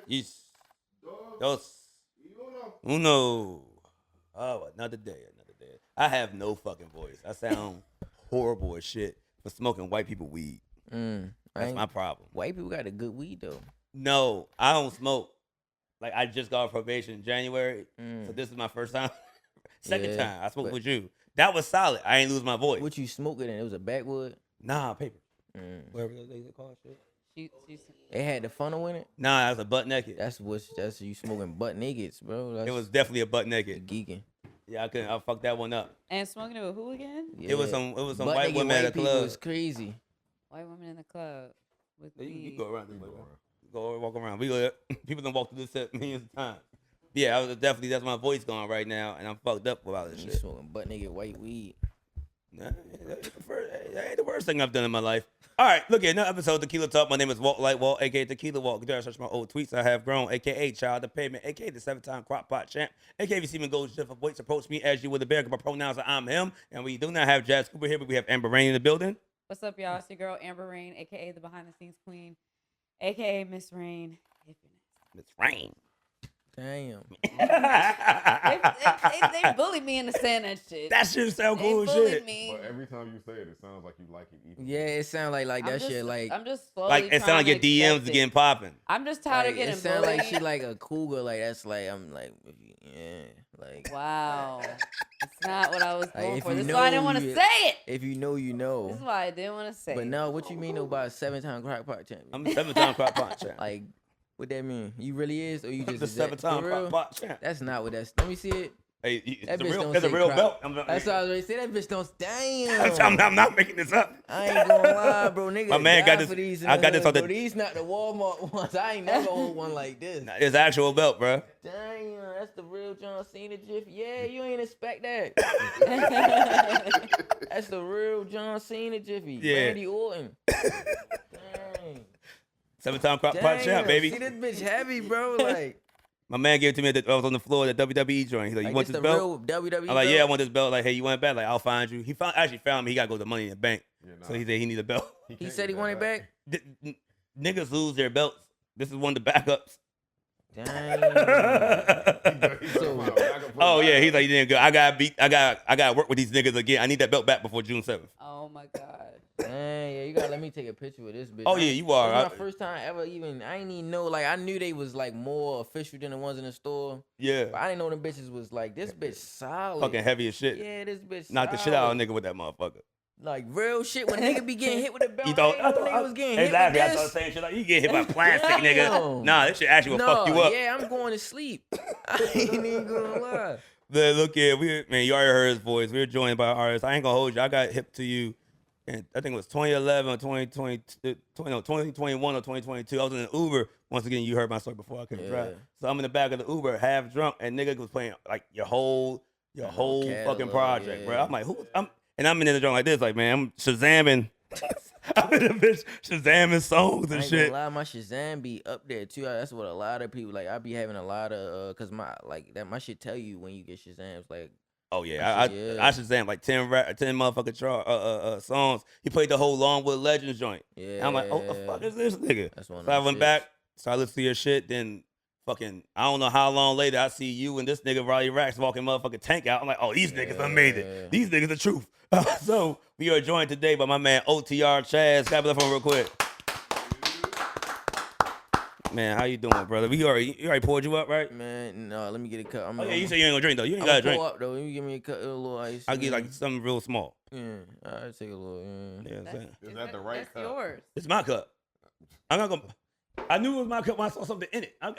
Yes. Dos. Uno. Oh, another day. I have no fucking voice. I sound horrible as shit for smoking white people weed. That's my problem. White people got a good weed though. No, I don't smoke. Like I just got off probation in January, so this is my first time. Second time I smoked with you. That was solid. I ain't lose my voice. What you smoking? It was a backwood. Nah, paper. Whatever they call shit. It had the funnel in it. Nah, that was a butt naked. That's you smoking butt naked, bro. It was definitely a butt naked. Geeking. Yeah, I fucked that one up. And smoking it with who again? Yeah. It was some butt white women at a club. It was crazy. White women in the club with you go around this way. Go walk around. People done walk through this set millions of times. Yeah, that's my voice going right now, and I'm fucked up about this shit. Smoking butt naked white weed. Nah, that ain't the worst thing I've done in my life. All right, look at another episode of Tequila Talk. My name is Walt Lightwalt, a.k.a. Tequila Walt. Go search my old tweets. I have grown, a.k.a. Child of Pavement, a.k.a. the 7-time crop pot champ, a.k.a. if you see me go to voice, approach me as you with a bear. My pronouns are I'm him. And we do not have Jazz Cooper here, but we have Amber Rain in the building. What's up, y'all? It's your girl, Amber Rain, a.k.a. the behind-the-scenes queen, a.k.a. Miss Rain. Miss Rain. Damn. they bullied me into saying that shit. That shit sound cool as shit. Me. But every time you say it, it sounds like you like it. Even Yeah, it sounds like that shit. Like I'm just slowly like it sounds like your DMs is getting popping. I'm just tired of getting it sounds bullied. like she like a cougar. Like that's like I'm like like. Wow, it's not what I was going for. This is know, why I didn't want to say it. If you know, you know. This is why I didn't want to say it. But no, what you mean about a 7-time crock pot champion? I'm a 7-time crop pot champ. Like, what that mean? You really is, or you just the 7-time crop pot champ? That's not what that's. Let me see it. Hey, that bitch don't it's a real belt. That's what I was ready to say. That bitch don't. Damn. I'm not making this up. I ain't gonna lie, bro. Nigga, my man got this. For these I got this on the. These not the Walmart ones. I ain't never hold one like this. It's actual belt, bro. Damn, that's the real John Cena Jiffy. Yeah, you ain't expect that. That's the real John Cena Jiffy. Yeah. Randy Orton. Dang. 7-time crop pot champ, baby. See this bitch heavy, bro. Like. My man gave it to me. I was on the floor at the WWE joint. He's like, "You want this belt?" Real WWE I'm like, "Yeah, I want this belt." Like, "Hey, you want it back?" Like, "I'll find you." He actually found me. He got to go to Money in the Bank. So he said he need a belt. He said he wanted back. Niggas lose their belts. This is one of the backups. Dang. Oh yeah, he's like, "You didn't go. I got to work with these niggas again. I need that belt back before June 7th." Oh my god. Dang, yeah, you gotta let me take a picture with this bitch. Oh yeah, you are. It was my first time ever even. I didn't even know. Like I knew they was like more official than the ones in the store. Yeah. But I didn't know them bitches was like this bitch solid. Fucking heavy as shit. Yeah, this bitch. Knock the shit out of a nigga with that motherfucker. Like real shit. When nigga be getting hit with a belt, I thought nigga was getting exactly. hit with I this. thought the same shit. Like you get hit by plastic, nigga. Nah, this shit actually will fuck you up. Yeah, I'm going to sleep. I ain't even gonna lie. Look here, man, you already heard his voice. We were joined by artists. I ain't gonna hold you. I got hip to you. And I think it was 2011 or 2021 or 2022. I was in an Uber. Once again, you heard my story before I couldn't drive. So I'm in the back of the Uber, half drunk, and nigga was playing like your whole fucking project, bro. I'm like, and I'm in the joint like this, like, man, I'm Shazamming. I'm in the bitch Shazamming songs and shit. Gonna lie, my Shazam be up there too. That's what a lot of people like. I be having a lot of cause my my shit tell you when you get Shazams like. Oh yeah, I Shazam like 10 motherfucking songs. He played the whole Long Wood Legends joint. Yeah, and I'm like, oh, the fuck is this nigga? That's one. So I went back, started listening to your shit. Then fucking, I don't know how long later I see you and this nigga Roddy Rax walking motherfucking tank out. I'm like, oh, these niggas done made it. These niggas the truth. So we are joined today by my man OTR Chaz. Clap it up for him real quick. Man, how you doing, brother? You already poured you up, right? Man, no, let me get a cut. Oh yeah, you said you ain't gonna drink though. You ain't gotta drink. Pour up though. You give me a cut, a little ice. I'll get like something real small. Yeah, I'll take a little. Yeah, is that the right cup? Yours. It's my cup. I'm not gonna. I knew it was my cup when I saw something in it. I ain't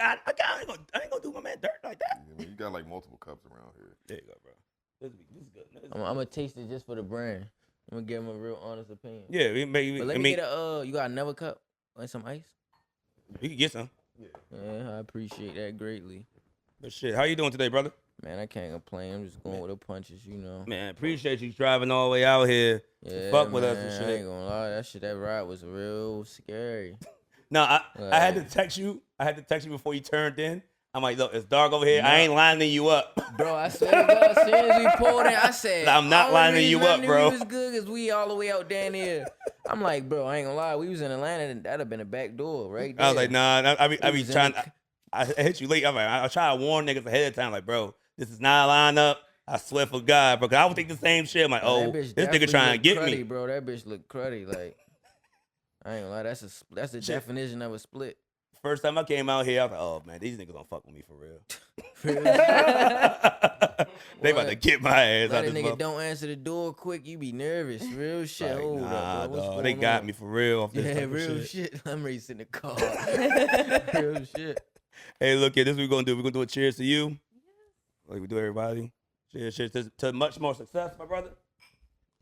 gonna do my man dirt like that. Yeah, you got like multiple cups around here. There you go, bro. This is good. I'm gonna taste it just for the brand. I'm gonna give him a real honest opinion. Yeah, but let me get a. You got another cup and some ice. You can get some. Yeah, I appreciate that greatly. But shit, how you doing today, brother? Man, I can't complain. I'm just going with the punches, you know. Man, appreciate you driving all the way out here to fuck with us and shit. I ain't gonna lie, that ride was real scary. No, I had to text you. I had to text you before you turned in. I'm like, look, it's dark over here. I ain't lining you up. Bro, I swear to God, as soon as we pulled in, I said, I'm not lining you up, bro. It was good because we all the way out down here. I'm like, bro, I ain't gonna lie. We was in Atlanta, and that'd have been a back door right there. I was like, nah, I be was in trying. the- I hit you late. I'm like, I try to warn niggas ahead of time, like, bro, this is not a lineup. I swear for God, bro. Cause I would think the same shit. I'm like, Bro, oh, that bitch this nigga definitely trying to look get cruddy, me. bro. That bitch look cruddy. Like, I ain't gonna lie. That's the definition of a split. First time I came out here, I was like, oh man, these niggas don't fuck with me for real. They about to get my ass out Let a this nigga motherfucker. don't answer the door quick, you be nervous. Real shit. Like, Hold nah, up, bro. What's dog, they going got on? me for real off this Yeah, type of real shit. shit. I'm ready to sit in the car. Real shit. Hey, look here, this is what we're gonna do. We're gonna do a cheers to you. Like we do everybody. Cheers to much more success, my brother.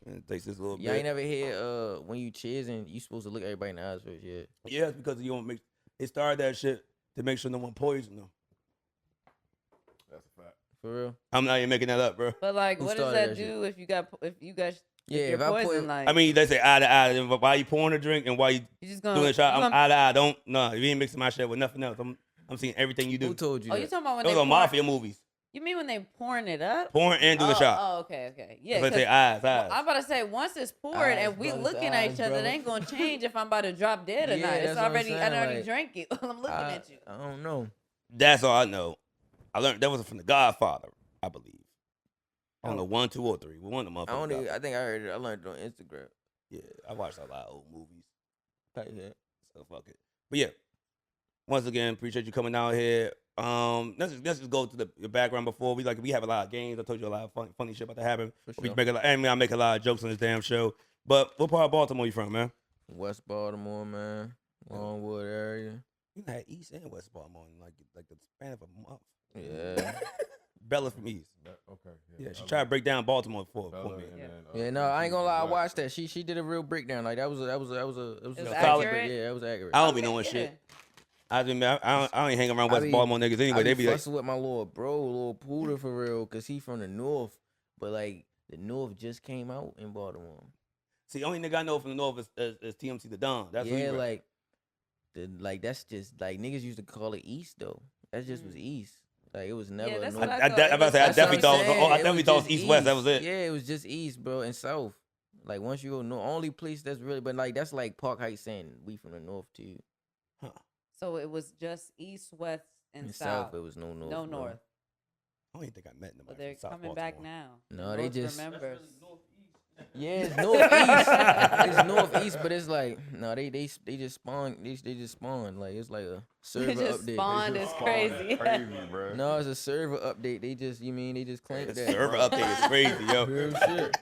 And it takes this a little Yeah, I bit. ain't never hear when you cheersing, you supposed to look everybody in the eyes first, yeah. Yeah, it's because you want to make. They started that shit to make sure no one poison them. That's a fact. For real. I'm not even making that up, bro. But like, Who what does started that that shit? do if you guys Yeah, if if you're I poisoned? put Like, I mean, they say eye to eye. But why you pouring a drink and why you you just gonna doing a shot? you I'm gonna- eye to eye. Don't no. You ain't mixing my shit with nothing else. I'm seeing everything you do. who told you Oh, that? you talking about when Those they are mafia movies. You mean when they pouring it up? Pouring and do the shot. Oh, okay. Yeah. That's why I say 'cause- eyes. well, I'm about to say once it's poured Eyes, and we brother, looking at each eyes, other, brother. it ain't gonna change if I'm about to drop dead or Yeah, not. It's that's what I'm already I saying, already like, drank it. I'm looking at you. I don't know. That's all I know. I learned that was from The Godfather, I believe. I don't know 1, 2, or 3. One of them I don't motherfuckers. even, I think I heard it. I learned it on Instagram. Yeah, I watched a lot of old movies. Type shit. So fuck it. But yeah, once again, appreciate you coming out here. Let's just go to the background before we have a lot of games. I told you a lot of funny shit about to happen. For We sure. make I make a lot of jokes on this damn show. But what part of Baltimore you from, man? West Baltimore, man. Longwood area. You had East and West Baltimore in like the span of a month. Yeah. Bella from East. Okay. Yeah, she tried to break down Baltimore for Bella me. and then, Yeah, no, I ain't gonna lie. I West. watched that. She did a real breakdown. Like that was It was solid. accurate? Yeah, that was accurate. I don't be Okay, knowing yeah. shit. I don't hang around I West be- Baltimore niggas anyway. I They be be like, fussing with my little bro, little Pooter for real, cause he from the north. But like the north just came out in Baltimore. see, only nigga I know from the north is TMC the Don. That's who yeah, you rep. that's just like niggas used to call it East though. That just was East. Like it was never. that's north. what I definitely thought That's what I'm saying. I It definitely was thought it was just East West. That was it. Yeah, it was just East, bro, and South. Like once you go north, only place that's really, but like that's like Park Heights saying we from the north too. So it was just east, west, and In south. It was no north. No bro. north. I don't even think I met nobody But they're from South coming Baltimore. back now. No, they North just- remembers. Yeah, it's northeast. It's northeast, but it's like no, they just spawn. They just spawn. Like it's like a server just update. spawned They is just crazy. spawned. Crazy, bro. No, it's a server update. They just they just claimed The that. server update is crazy, yo. Real shit.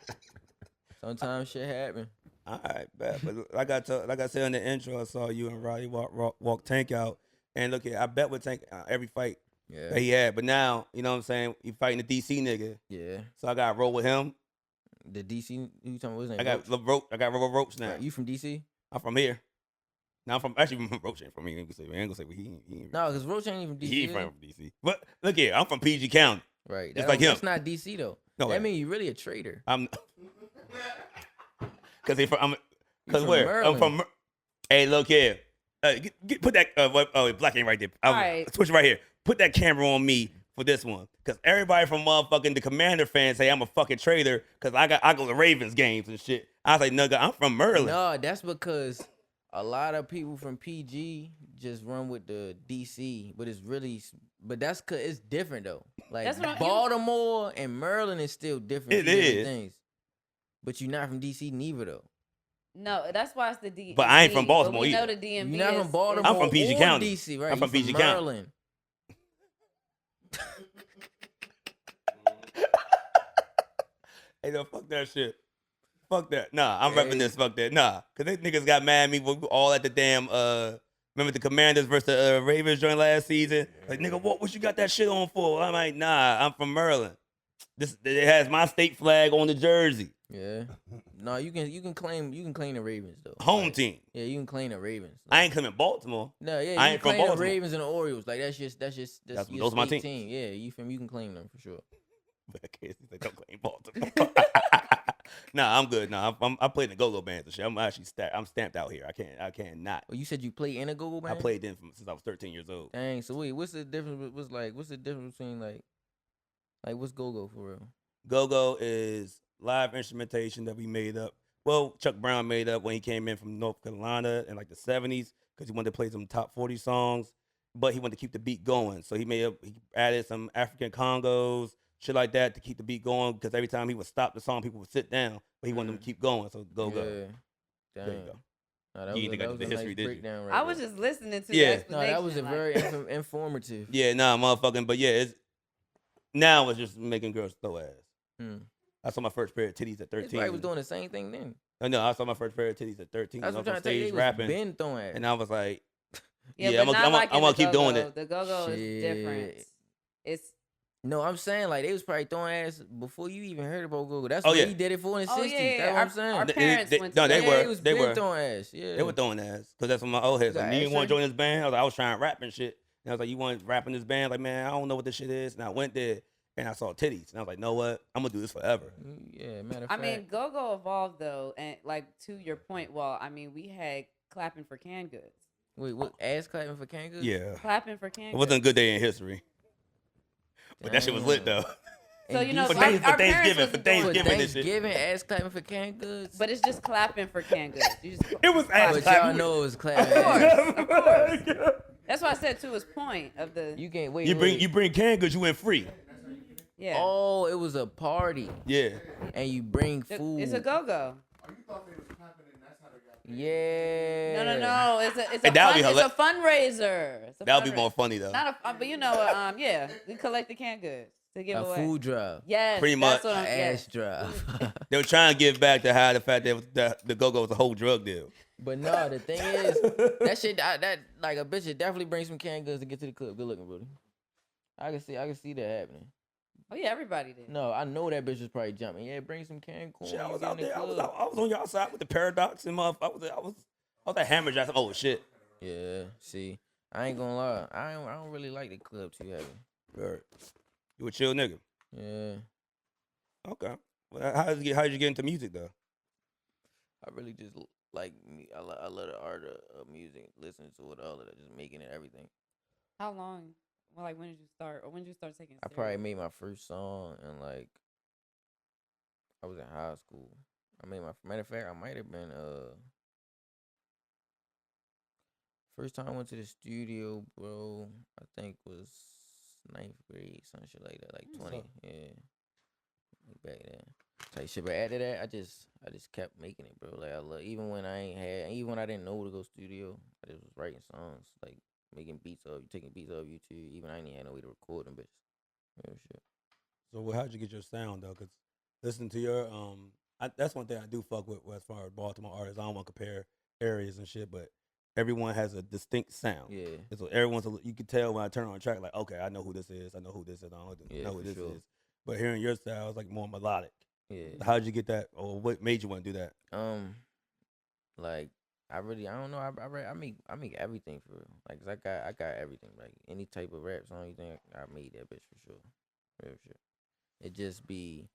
Sometimes shit happen. All right, bet. But like I said in the intro, I saw you and Roddy walk Tank out. And look here, I bet with Tank every fight Yeah. that he had. But now, you know what I'm saying? He fighting the DC nigga. Yeah. So I got to roll with him. The DC. Who you talking about? His name? I got Roach now. Right, you from DC? I'm from here. Now I'm from Roach ain't from me. I ain't gonna say he ain't No, because Roach ain't even from DC. he ain't is from DC. But look here, I'm from PG County. he? Right. Just like him. That's not DC though. No, That mean you really a traitor. I'm because because from where I'm Maryland. from. Hey, look here. Put that black ain't right there. Alright. Switch right here. Put that camera on me for this one, because everybody from motherfucking the Commander fans say I'm a fucking traitor because I go to Ravens games and shit. I was like, nigga, I'm from Maryland. No, that's because a lot of people from PG just run with the DC, but that's cause it's different though. Like That's what Baltimore and Maryland is still different. It two different is. things. But you're not from DC neither though. No, that's why it's the D. But I ain't from DMV, Baltimore but we know either. the DMV. You're not is- from Baltimore. I'm from PG or County. DC, right? I'm from You PG County. Maryland. Hey, no, fuck that shit. Fuck that. Nah, I'm Hey. repping this. Fuck that. Nah, because they niggas got mad at me. We were all at the damn, remember the Commanders versus the Ravens joint last season? Like, nigga, what you got that shit on for? I'm like, nah, I'm from Maryland. It has my state flag on the jersey. Yeah. No, you can claim the Ravens though. Home Like, team. Yeah, you can claim the Ravens. I ain't claiming Baltimore. No, yeah, I you ain't can from claim the Baltimore. Ravens and the Orioles. Like that's your those are my state teams. team. Yeah, you can claim them for sure. But I can't say don't claim Baltimore. Nah, I'm good. Nah, I played in the go-go bands and shit. I'm actually I'm stamped out here. I can't not. Well, you said you play in a go-go I band? played them since I was 13 years old. Dang, so wait, what's the difference? What's the difference between like what's go-go for real? Go-go is live instrumentation that we made up. Well, Chuck Brown made up when he came in from North Carolina in like the 70s because he wanted to play some top 40 songs, but he wanted to keep the beat going. So he added some African congos, shit like that to keep the beat going because every time he would stop the song, people would sit down, but he wanted them to keep going. So go-go. Yeah. There you Dang. go. No, that You was, ain't that got was the a history, nice did you? breakdown right I was there. just listening to Yeah. the explanation. No, that was a like- very informative. Yeah, nah, motherfucking, but yeah, now it's just making girls throw ass. Hmm. I saw my first pair of titties at 13. His wife was doing the same thing then. I know, I saw my first pair of titties at 13. That's I what was I'm on trying to tell you. stage They was rapping, been throwing ass. and I was like, Yeah, yeah, but I'm not gonna keep doing go-go. it. The go-go is different. Shit. It's No, I'm saying like they was probably throwing ass before you even heard about go-go. That's Oh, what yeah. he did it for in the 60s. yeah. That's what I'm saying. Our They- parents they- went no, to they that. were. Yeah, he was They been were. throwing ass. Yeah. They were throwing ass because that's what my old head You said. got You didn't want to ashtray? join this band? I was trying to rap and shit. And I was like, you want to rap in this band? Like, man, I don't know what this shit is. And I went there and I saw titties, and I was like, know what? I'm gonna do this forever. Yeah, matter of I fact. mean, go-go evolved though, and like to your point, well, I mean, we had clapping for canned goods. Wait, what? Ass clapping for Kanga? Yeah, Clapping for canned it wasn't a goods. good day in history, but that shit was lit though. So you know, For our Thanksgiving- for parents Thanksgiving- wasn't for doing For Thanksgiving that. and shit. Thanksgiving, ass clapping for canned goods. But it's just clapping for canned goods. You just, It was ass But clapping. y'all know it was clapping. Of course, ass. of course. That's why I said to his point of the You can't wait. You bring canned goods, you went free. yeah. Oh, it was a party, Yeah, and you bring food. It's a go-go. Yeah. No. It's And that would be a fundraiser. It's a that would be fundraiser. more funny though. Not a, but you know, yeah, we collect the canned goods to give A away. food drive. Yes, Pretty that's much. what I'm, Ass yes. drive. They were trying to give back to how the fact that the go-go was a whole drug deal. But no, the thing is, that shit, that like a bitch should definitely bring some canned goods to get to the club. Good looking, Brody. I can see that happening. Oh yeah, everybody did. No, I know that bitch was probably jumping. Yeah, bring some canned corn. Shit, I you was get out in the there. I club. was on y'all side with the Paradox and I was at Hammer Jackson. Oh shit. Yeah, see, I ain't gonna lie. I don't really like the club too heavy. Word. You a chill nigga. Yeah, Okay. Well, how did you get into music though? I really just like me. I love the art of music, listening to it, all of that, just making it everything. How long? Well, like when did you start, or when did you start taking? I probably made my first song and like I was in high school. I made my matter of fact, I might have been first time I went to the studio, bro. I think was 9th grade, some shit like that, like 20. Yeah, like back then. Type shit. But after that, I just kept making it, bro. Like I love, even when I didn't know to go studio, I just was writing songs, like making beats taking beats off YouTube. Even I didn't have no way to record them, bitches. Real shit. So how'd you get your sound though? Cause listening to your that's one thing I do fuck with as far as Baltimore artists. I don't want to compare areas and shit, but everyone has a distinct sound. Yeah. And so you can tell when I turn on a track, like, okay, I know who this is. I know who this is. I know who for this sure. is. But hearing your style is like more melodic. Yeah. How'd you get that, or what made you want to do that? Like I don't know. I make everything for real. Like 'cause I got everything. Like any type of rap song you think I made that bitch for sure. Real shit. It just be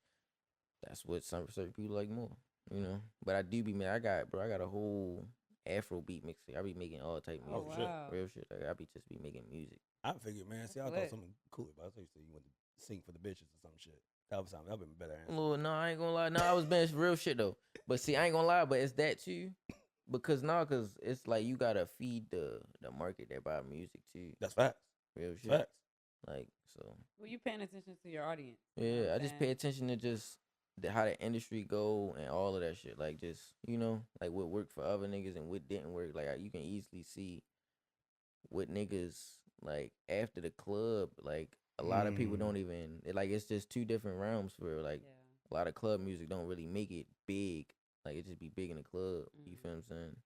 that's what some certain people like more, you know. But I do be man. I got a whole Afro beat mixtape. I be making all type of Oh, music. shit. wow. Real shit. Like I be just be making music. I figured, man. See, I Lit. thought something cool about it. I thought you said you wanted to sing for the bitches or some shit. That would have been a better answer. Lord, no, I ain't gonna lie. No, I was being real shit though. But see, I ain't gonna lie. But it's that too, because it's like you gotta feed the market that buy music too. That's facts. Real shit. Facts. Like so. Well, you paying attention to your audience. Yeah, I just pay saying? attention to just how the industry go and all of that shit. Like just like what worked for other niggas and what didn't work. Like you can easily see what niggas like after the club. Like a lot of people don't even it's just two different realms for real. Like Yeah. a lot of club music don't really make it big. Like it just be big in the club. You feel what I'm saying?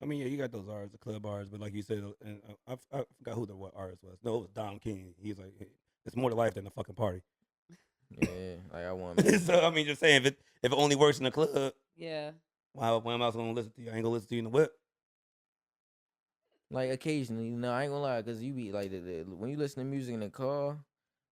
I mean, yeah, you got those artists, the club artists, but like you said, and I forgot who what artist was. No, it was Don King. He's like, it's more to life than a fucking party. Yeah, like I want. So I mean, just saying, if it only works in the club, Yeah. why am I gonna listen to you? I ain't gonna listen to you in the whip. Like occasionally, I ain't gonna lie, cause you be like when you listen to music in the car,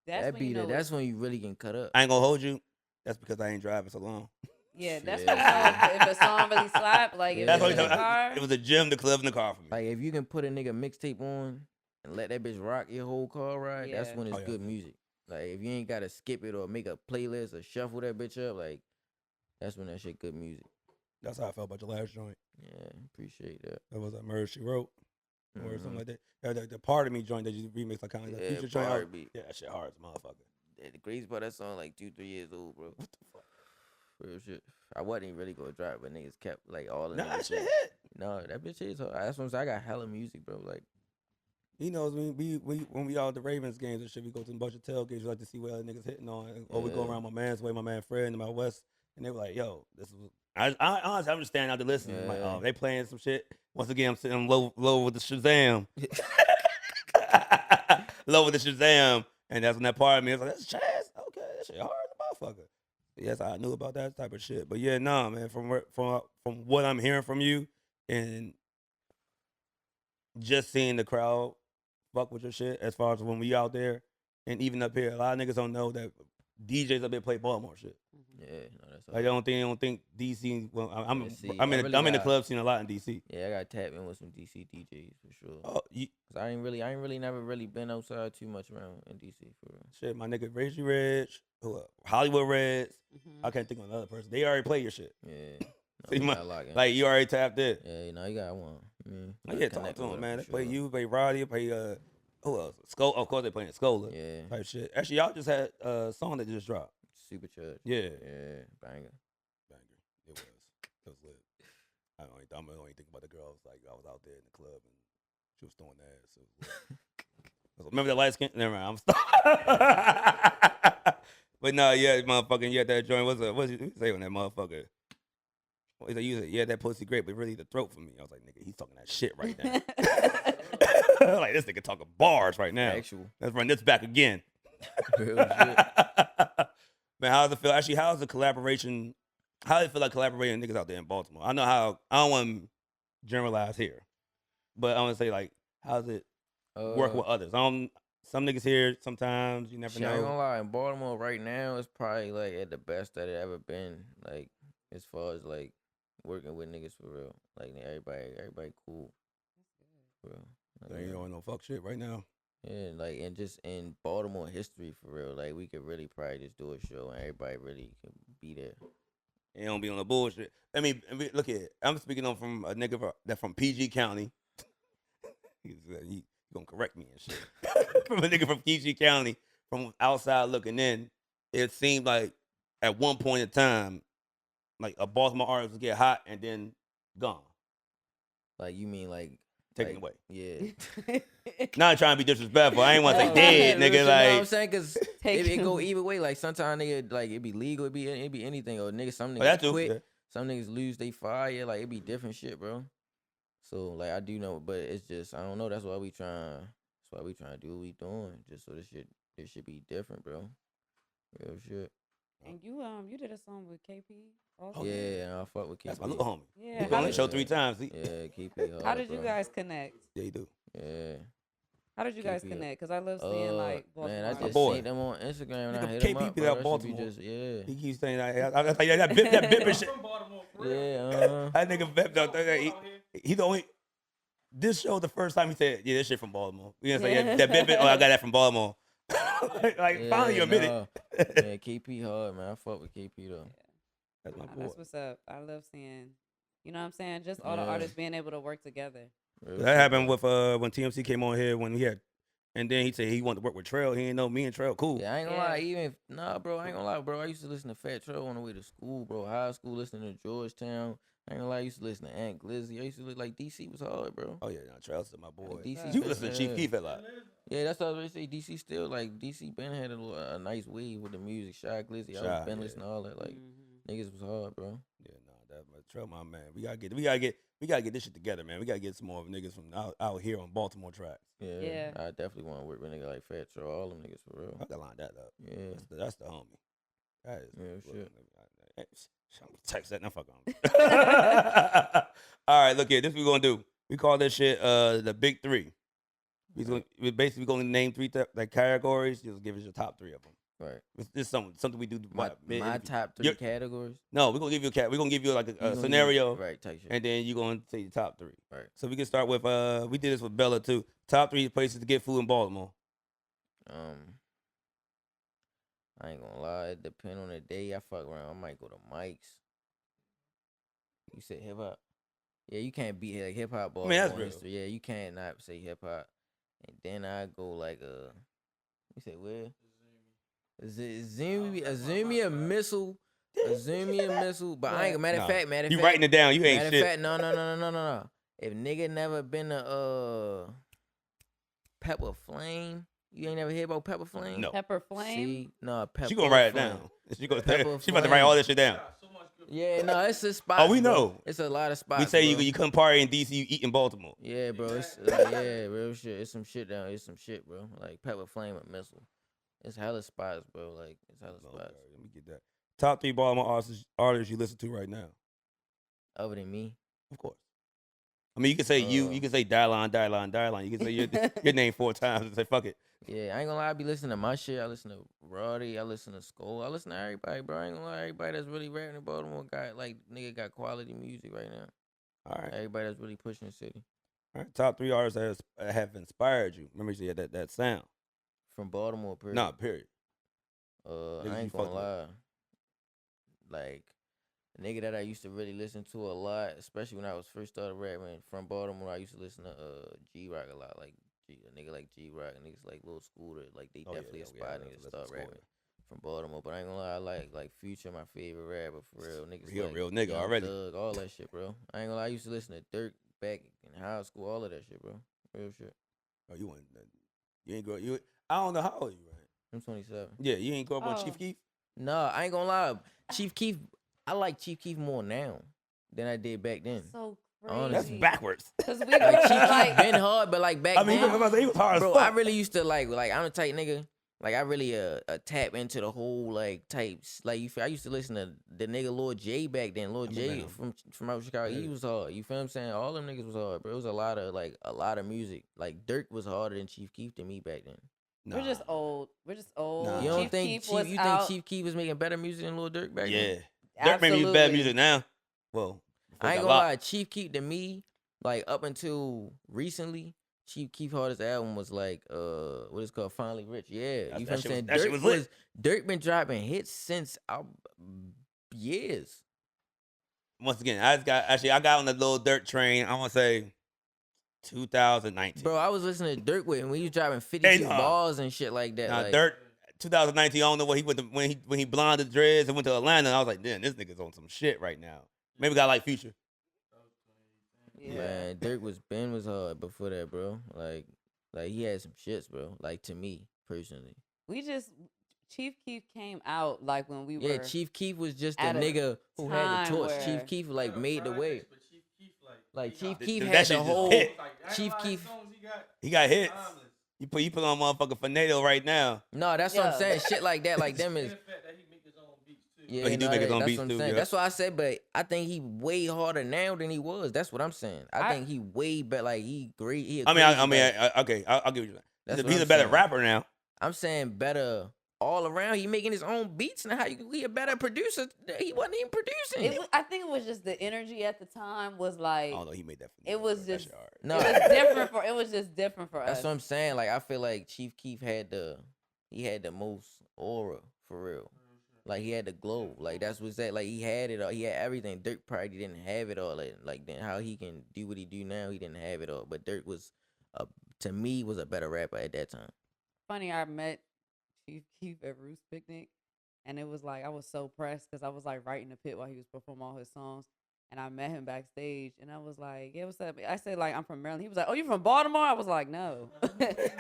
That's when you know that's when you really can cut up. I ain't gonna hold you. That's because I ain't driving so long. Yeah, that's Shit. when you know if a song really slap. Like if Yeah. That's it's what in the he told me. car. It was a gym, the club, and the car for me. Like if you can put a nigga mixtape on and let that bitch rock your whole car ride, that's Yeah. when it's Oh, yeah. good music. Like if you ain't gotta skip it or make a playlist or shuffle that bitch up, like that's when that shit good music. That's how I felt about your last joint. Yeah, appreciate that. That was a Murder She Wrote or something Mhm. like that. Yeah, the part of me joint that you remixed, like kind of like Yeah, future joint. Part beat. Yeah, that shit hard as a motherfucker. Yeah, the crazy part, that song like 2-3 years old, bro. What the fuck? Real shit. I wasn't even really gonna drop, but niggas kept like all the Nah, niggas. that shit said- hit. No, that bitch is hard. That's what I'm saying. I got hella music, bro. Like, He knows when we out at the Ravens games and shit, we go to a bunch of tailgates. We like to see what other niggas hitting on. Or we go Yeah. around my man's way, my man Fred and my West, and they were like, "Yo, this is." I honestly, I'm just standing out to listen. I'm like, Yeah. oh, they playing some shit. Once again, I'm sitting low with the Shazam, low with the Shazam, and that's when that part of me was like, "That's Chaz. Okay, that shit hard as a motherfucker." Yes, I knew about that type of shit, but yeah, nah, man. From what I'm hearing from you, and just seeing the crowd fuck with your shit as far as when we out there and even up here. A lot of niggas don't know that DJs up there play Baltimore shit. yeah, no, that's all. Like, I don't think DC. Well, I'm Yeah, see, I'm I in really I'm in the got- club scene a lot in DC. Yeah, I got tapped in with some DC DJs for sure. Oh, Cause I ain't really never really been outside too much around in DC for real. shit, my nigga Reggie Rich, who Hollywood Reds. Mhm. I can't think of another person. They already play your shit. Yeah, no, See, we my- got locked in. Like you already tapped in. yeah, you know, you got one. Yeah, talk to them, man. They play you, play Roddy, play who else? Skull. Of course, they playing Scola. Yeah, Type shit. Actually, y'all just had a song that just dropped. super church. Yeah. Yeah, banger. Banger. It was lit. I'm only thinking about the girl. I was out there in the club and she was throwing ass. It was lit. Remember that light skin? Never mind. But no, yeah, motherfucking, yeah, that joint. What's you say on that motherfucker? He's like, you said, yeah, that pussy great, but really the throat for me. I was like, nigga, he's talking that shit right now. Like, this nigga talking bars right now. Actual. Let's run this back again. Real shit. Man, how does it feel? Actually, how's the collaboration? How does it feel like collaborating with niggas out there in Baltimore? I know how, I don't want to generalize here, but I want to say, like, how's it work with others? Some niggas here sometimes, you never Shit, I ain't know. gonna lie, in Baltimore right now, it's probably like at the best that it ever been. Like as far as like working with niggas for real. Like everybody cool. For real. Like, You don't know fuck shit right now. yeah, like and just in Baltimore history for real. Like we could really probably just do a show and everybody really can be there. You don't be on the bullshit. I mean, look at it. I'm speaking on from a nigga that from PG County. He gonna correct me and shit. From a nigga from PG County, from outside looking in, it seemed like at one point in time, like a Baltimore artist would get hot and then gone, Like you mean like taken like, away. Yeah. Not trying to be disrespectful. I ain't want to say No, dead, real nigga. shit, know what I'm Like, saying? Cause Take it go him. either way. Like sometimes nigga, like it be legal, it be anything. Or niggas, some niggas that too. quit, Yeah. some niggas lose they fire. Like it be different shit, bro. So like I do know, but it's just I don't know. That's why we trying. That's why we trying to do what we doing, just so this should be different, bro. Real shit. And you did a song with KP also. Yeah, I fuck with KP. That's my little homie. Yeah. He How been on the did, show 3 times. Yeah, KP. Hard, how did you bro. guys connect? Yeah, he do. Yeah. How did you guys KP. connect? Because I love seeing like Baltimore. man, I my just boy. seen them on Instagram and I Nigga, hit KP them up, be bro. out That shit Baltimore. be just, yeah. He keeps saying that bip and shit. Yeah, That nigga Bep, he the only. This show the first time he said, "Yeah, this shit from Baltimore." You know what I'm saying? Yeah, that Bip, oh, I got that from Baltimore. like finally you admit it. Yeah, KP hard, man. I fuck with KP though. That's my Nah, boy. that's what's up. I love seeing, you know what I'm saying? Just all the Yeah. artists being able to work together. Real That shit, happened bro. with when TMC came on here when he had, and then he said he wanted to work with Trail. He didn't know me and Trail cool. Yeah, I ain't gonna Yeah. lie. Bro, I ain't gonna lie, bro. I used to listen to Fat Trail on the way to school, bro. High school, listening to Georgetown. I ain't gonna lie. I used to listen to Aunt Glizzy. I used to look like DC was hard, bro. Oh yeah, no, Trail's my boy. DC You been- listen to Chief yeah. Keef a lot. Yeah, that's what I was gonna say. DC still like DC been had a nice wave with the music. Shy Glizzy, I Shy, was been yeah. listening to all that. Like Mhm. niggas was hard, bro. Yeah, no, that Trail, my man. We gotta get this shit together, man. We gotta get some more niggas from out here on Baltimore tracks. Yeah, Yeah. I definitely want to work with a nigga like Fat Trail. All them niggas for real. I gotta line that up. Yeah, That's the homie. That is Yeah, shit. Text that, no fuck on. All right, look here. This what we gonna do. We call this shit the big 3. We basically gonna name 3 like categories. Just give us your top 3 of them. Right. It's something we do. My top 3 You're- categories. No, we're gonna give you we're gonna give you like You a gonna scenario, give- right, type shit. and then you're gonna say the top 3. Right. So we can start with we did this with Bella too. Top 3 places to get food in Baltimore. I ain't gonna lie. It depend on the day. I fuck around. I might go to Mike's. You said hip hop. Yeah, you can't beat like hip hop. I mean, that's real. History. Yeah, you can't not say hip hop. And then I go like you said where? Azumi a missile. Azumi a missile. But I ain't matter of fact. You writing it down? You ain't Matter of shit. fact, no. If nigga never been to Pepper Flame, you ain't never hear about Pepper Flame? No. Pepper Flame. See, no, Pepper. She gonna write it Flame. down. She gonna Pepper she about to write all this shit down. Yeah, no, it's a spot. Oh, we know. It's a lot of spots. We say bro. you couldn't party in DC, you eat in Baltimore. Yeah, bro. It's yeah, real shit. It's some shit down. It's some shit, bro. Like Pepper Flame and Missile. It's hella spots, bro. Like it's hella Okay, spots. let me get that. Top 3 Baltimore artists you listen to right now. Other than me, Of course. I mean, you can say you can say Dylan. You can say your name 4 times and say fuck it. yeah, I ain't gonna lie. I be listening to my shit. I listen to Roddy. I listen to Skull. I listen to everybody, bro. I ain't gonna lie. Everybody that's really rapping in Baltimore got quality music right now. All right. Everybody that's really pushing the city. All right. Top 3 artists that have inspired you. Remember you said that sound. From Baltimore, period. Nah, period. I you ain't gonna fuck with. lie. Like, a nigga that I used to really listen to a lot, especially when I was first started rapping from Baltimore, I used to listen to G Rock a lot. Like, a nigga like G Rock, and niggas like Lil Scooter. Like, they definitely inspired niggas to start rapping from Baltimore. But I ain't gonna lie, I like Future, my favorite rapper, for real. Niggas He a like real nigga Young already. Thug, all that shit, bro. I ain't gonna lie, I used to listen to Durk back in high school, all of that shit, bro. Real shit. Oh, you ain't grow. I don't know how old you, right? I'm 27. Yeah, you ain't grow up on Oh. Chief Keef. Nah, I ain't gonna lie. Chief Keef, I like Chief Keef more now than I did back then. So Honestly. That's crazy. backwards. Because we Like grew Chief up Keef like been hard, but like back I mean, then, he was hard bro, as fuck. I really used to like I'm the type nigga. Like I really tap into the whole like types. Like you feel, I used to listen to the nigga Lord J back then. Lord J remember from out Chicago, he Yeah. was hard. You feel what I'm saying? All them niggas was hard, bro. It was a lot of music. Like Durk was harder than Chief Keef to me back then. we're just old. We're just old. Nah. You don't Chief think Keef was Chief out. Chief Keef was making better music than Lil Durk back then? Yeah. Durk made me bad Absolutely. music now. Well, before I he ain't got gonna locked. lie, Chief Keef to me, like up until recently, Chief Keef hardest album was like what is called Finally Rich. Yeah. That- You that feel what I'm shit saying? was- that shit was lit. Dirk been dropping hits since years. Once again, I got on the little Dirt train. I want to say 2019. Bro, I was listening to Dirk when he was dropping 52 Hey, nah. balls and shit like that. Now like, Dirt 2019. I don't know what he went to, when he blonded dreads and went to Atlanta. I was like, damn, this nigga's on some shit right now. Maybe got like Future. Yeah. man, Dirk was hard before that, bro. Like he had some shits, bro. Like to me personally. Chief Keef came out like when we were. Yeah, Chief Keef was just the at a nigga who had time the torch. where- Chief Keef like made the way. Like Chief Keef that had shit the just whole hit. Chief Keef. He got hits. You put on motherfucking Finado right now. No, that's what I'm Yeah. saying. Shit like that, like them is. Yeah, But he do make his own that's beats what I'm too, saying. yeah. That's what I said, but I think he way harder now than he was. That's what I'm saying. I I- think he way better. Like he great. He a I mean, crazy better. okay, I'll give you that. That's what He's I'm a better saying. rapper now. I'm saying better all around. He making his own beats now. He a better producer. He wasn't even producing. I think it was just the energy at the time was like Although he made that. For it was that just shit hard. No, it was different for it was just different for that's us. what I'm saying. Like I feel like Chief Keef had the most aura for real. Like he had the glow. Like that's what's that. Like he had it all. He had everything. Dirk probably didn't have it all. Like then how he can do what he do now, he didn't have it all. But Dirk was, to me, was a better rapper at that time. Funny, I met Chief Keef at Roost Picnic, and it was like I was so pressed because I was like right in the pit while he was performing all his songs, and I met him backstage, and I was like, "Yeah, what's up?" I said like I'm from Maryland. He was like, "Oh, you from Baltimore?" I was like, "No,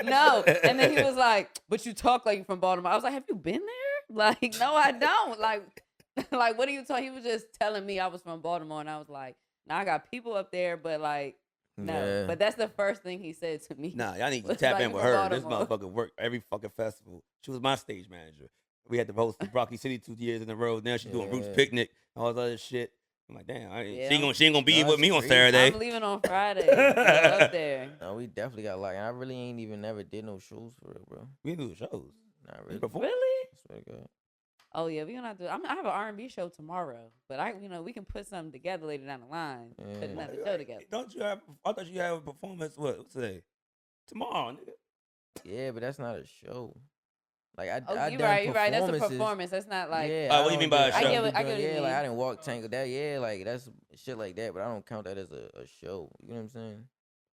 no." And then he was like, "But you talk like you from Baltimore." I was like, "Have you been there?" Like, no, I don't. Like, like what are you talking? He was just telling me I was from Baltimore, and I was like, "Nah, I got people up there, but like." No, Yeah. but that's the first thing he said to me. Nah, y'all need to Was tap like, in "You with from her. This Baltimore." motherfucker worked every fucking festival. She was my stage manager. We had to host the Rocky City 2 years in a row. Now she's doing Roots Yeah. Picnic and all this other shit. I'm like, damn, Yeah. she ain't gonna be No, with me it's on crazy. Saturday. I'm leaving on Friday. to go up there. No, we definitely got like. I really ain't even never did no shows for it, bro. We do shows. Not You really. perform? Really? I swear to God. Oh yeah, we gonna have to. I have an R&B show tomorrow, but we can put something together later down the line. Yeah. Put another show together. Don't you have? I thought you have a performance. What's today? Tomorrow, nigga. Yeah, but that's not a show. Like I Oh, I you're done right. You're right. That's a performances. performance. That's not like. Yeah, Oh, what you mean by a I show? don't I be get what doing- you yeah, like I mean. didn't walk tank with that. Yeah, like that's shit like that. But I don't count that as a show. You know what I'm saying?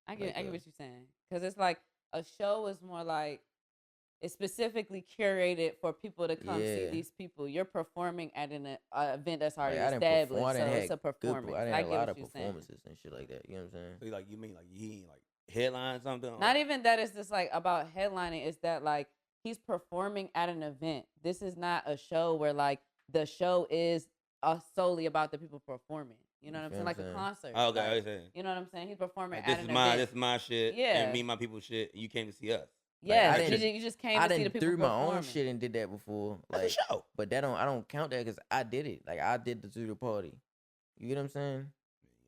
I get Like, what you're saying. Because it's like a show is more like it's specifically curated for people to come see Yeah. these people. You're performing at an event that's already Like, I done established, perform- I so done it's a had good performance. I done I had a get lot what of you're saying. performances and shit like that. You know what I'm saying? So you mean like he ain't like headline something? Not even that it's just like about headlining. It's that like he's performing at an event. This is not a show where like the show is solely about the people performing. You know what I'm feel saying? what Like I'm a saying? concert. Oh, okay, Like, I understand. you know what I'm saying? He's performing Like, at this an is my event. this is my shit. Yeah. And me and my people shit. And you came to see us. Yeah, I you didn't- just came I to see the didn't people threw my own performing. shit and did that before. That's Like, a show. but I don't count that because I did it. Like I did the studio party. You get what I'm saying?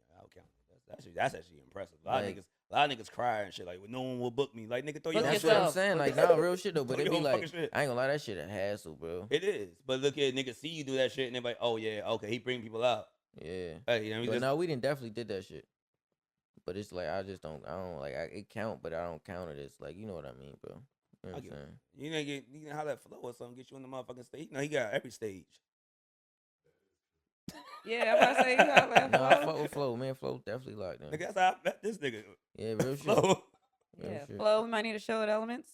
Yeah, I'll count it. That's actually impressive. A lot Like- of niggas cry and shit like, well, no one will book me. Like, nigga, throw your Book own That's shit. what I'm yourself. saying. Like, nah, real shit though. But Throw it your be own like, fucking shit. I ain't gonna lie, that shit a hassle, bro. It is. But look at niggas see you do that shit and they're like, oh yeah, okay, he bring people out. Yeah. Hey, you know what I mean? But Just- no, we didn't definitely did that shit. But it's like I don't like it count, but I don't count it as like you know what I mean, bro. You know I what I'm get it. saying? You know how that flow or something get you on the motherfucking stage. No, he got every stage. Yeah, I'm about to say you got that No, I flow. fuck with Flo, man. Flo definitely locked in. Nigga, that's how I met this nigga. Yeah, real shit. Flow. Real Yeah, shit. Flo, we might need a show at Elements.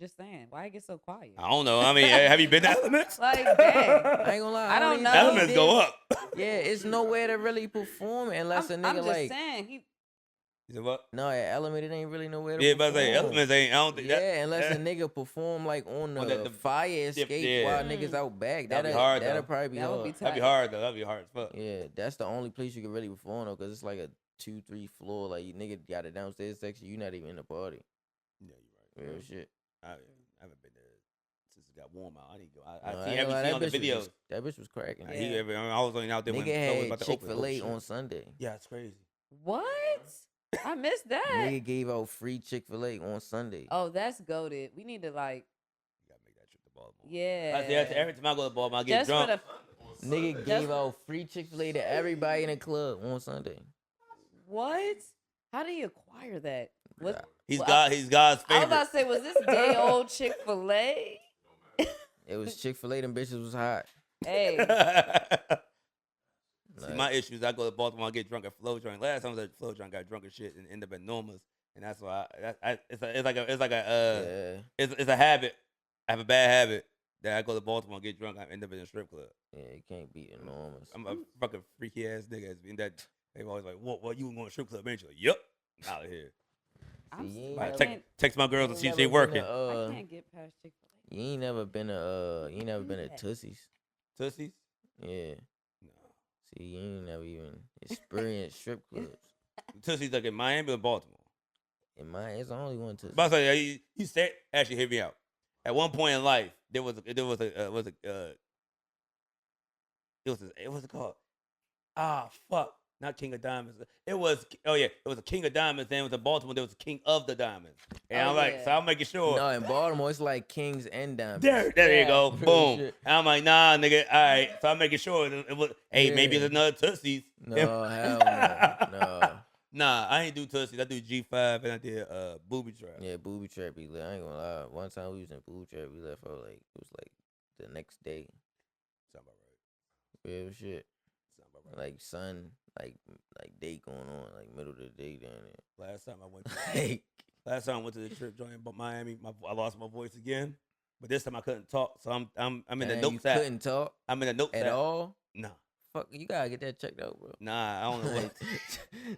Just saying, why it get so quiet? I don't know. I mean, have you been to Elements? Like, dang. I ain't gonna lie. I don't even know. think Elements he go did- up. Yeah, it's nowhere to really perform unless I'm a nigga just like saying, he You said what? no, at Element it ain't really nowhere to Yeah, perform. but I say Elements ain't. I don't think Yeah, that. unless a that- nigga perform like on On the the fire dip, escape yeah. while niggas out back. That'd be hard, That'll though. probably be That would hard. be That'd be tight. hard though. That'd be hard as fuck. Yeah, that's the only place you can really perform though, cause it's like a 2-3 floor. Like you nigga got a downstairs section. You not even in the party. Yeah, you're right. Real shit. I haven't been there since it got warm out. I need to go. No, I I see ain't gonna lie, everything on the that bitch videos. was- That bitch was cracking. I Yeah. hear I was only out there when Nigga Flow was had about to Chick-fil-A open. Oh, shit. on Sunday. Yeah, it's crazy. what? I missed that. Nigga gave out free Chick-fil-A on Sunday. Oh, that's goated. We need to like, You gotta make that trip to Baltimore. yeah. I see, every time I go to Baltimore, I get Just drunk. for the Nigga gave out free Chick-fil-A to everybody in the club on Sunday. what? How do you acquire that? What? He's well, God's I was favorite. about to say, was this day old Chick-fil-A? It was Chick-fil-A. Them bitches was hot. Hey, See, Like, my issues, I go to Baltimore, I get drunk at Flow Drunk. Last time I was at Flow Drunk, got drunk and shit and end up at Norma's. And that's why it's a habit. I have a bad habit that I go to Baltimore and get drunk, I end up in a strip club. yeah, you can't beat enormous. I'm a fucking freaky ass nigga. And that they always like, what you going to strip club, ain't you? Like, yep. I'm out of here. I'm, See, you I ain't I, text, text my girls and see You if they ain't never been working. to, I can't get past Chick-fil-A. You ain't never been to you ain't never been to Yeah. Tootsie's. Tussies? Yeah. No. See, you ain't never even experienced strip clubs. Tussies like in Miami or Baltimore? In my, it's the only one Tootsie. But I say, you said, actually, hear me out. At one point in life, what's it called? Ah, fuck. Not King of Diamonds. It was a King of Diamonds. Then it was a Baltimore. There was a King of the Diamonds. And Oh, I'm like, yeah. so I'm making sure. No, in Baltimore, it's like Kings and Diamonds. There Yeah. you go. Real Boom. shit. And I'm like, nah, nigga. All right. So I'm making sure it was. Hey, maybe Yeah. it's another Tussies. No, hell no. No. Nah, I ain't do Tussies. I do G5 and I did Booby Trap. Yeah, Booby Trap be lit. I ain't gonna lie. One time we was in Booby Trap, we left out like, it was like the next day. Sound about right. Real shit. Sound about right. Like sun, like day going on, like middle of the day down Last time I went to there. Last time I went to the trip joint in Miami, I lost my voice again. But this time I couldn't talk, so I'm in the Man, notes you app. couldn't talk I'm in the notes at app. all? Nah, Fuck, you gotta get that checked out, bro. nah, I don't know what.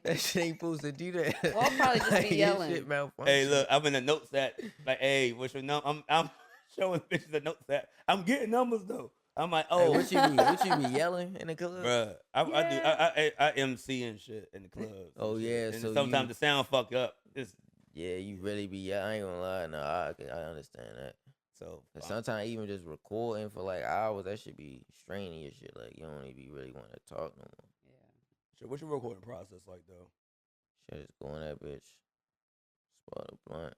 That shit ain't supposed to do that. Well, I'll probably just be Like, your yelling. shit malfunction. Hey, look, I'm in the notes app. Like, hey, what's your number? I'm showing bitches the notes app. I'm getting numbers though. I'm like, Hey, oh, what you be yelling in the club? bruh, I MC and shit in the clubs. and Oh, shit. yeah, and so sometimes you- the sound fuck up. It's, Yeah, you really be. I ain't gonna lie. No, I understand that. so Cause sometimes even just recording for like hours, that should be straining your shit. Like you don't even be really want to talk no more. Yeah. shit, what's your recording process like though? Shit, just go in that bitch, spot a blunt,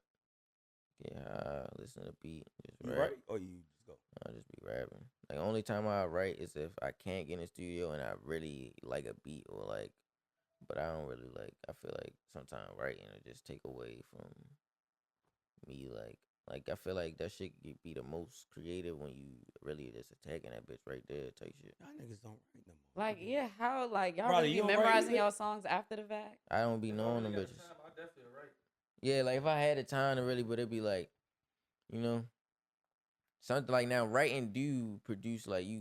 get high, listen to the beat, just You rap. right or you just go? I just be rapping. Like only time I write is if I can't get in the studio and I really like a beat or like, but I don't really like. I feel like sometimes writing will just take away from me. Like I feel like that shit could be the most creative when you really just attacking that bitch right there type shit. Y'all niggas don't write no more. Like, yeah, how, like, y'all Brother, really you be don't write memorizing either? y'all songs after the fact? I don't be knowing them bitches. Yeah, like if I had the time to really, but it'd be like, you know, something like now writing do produce like you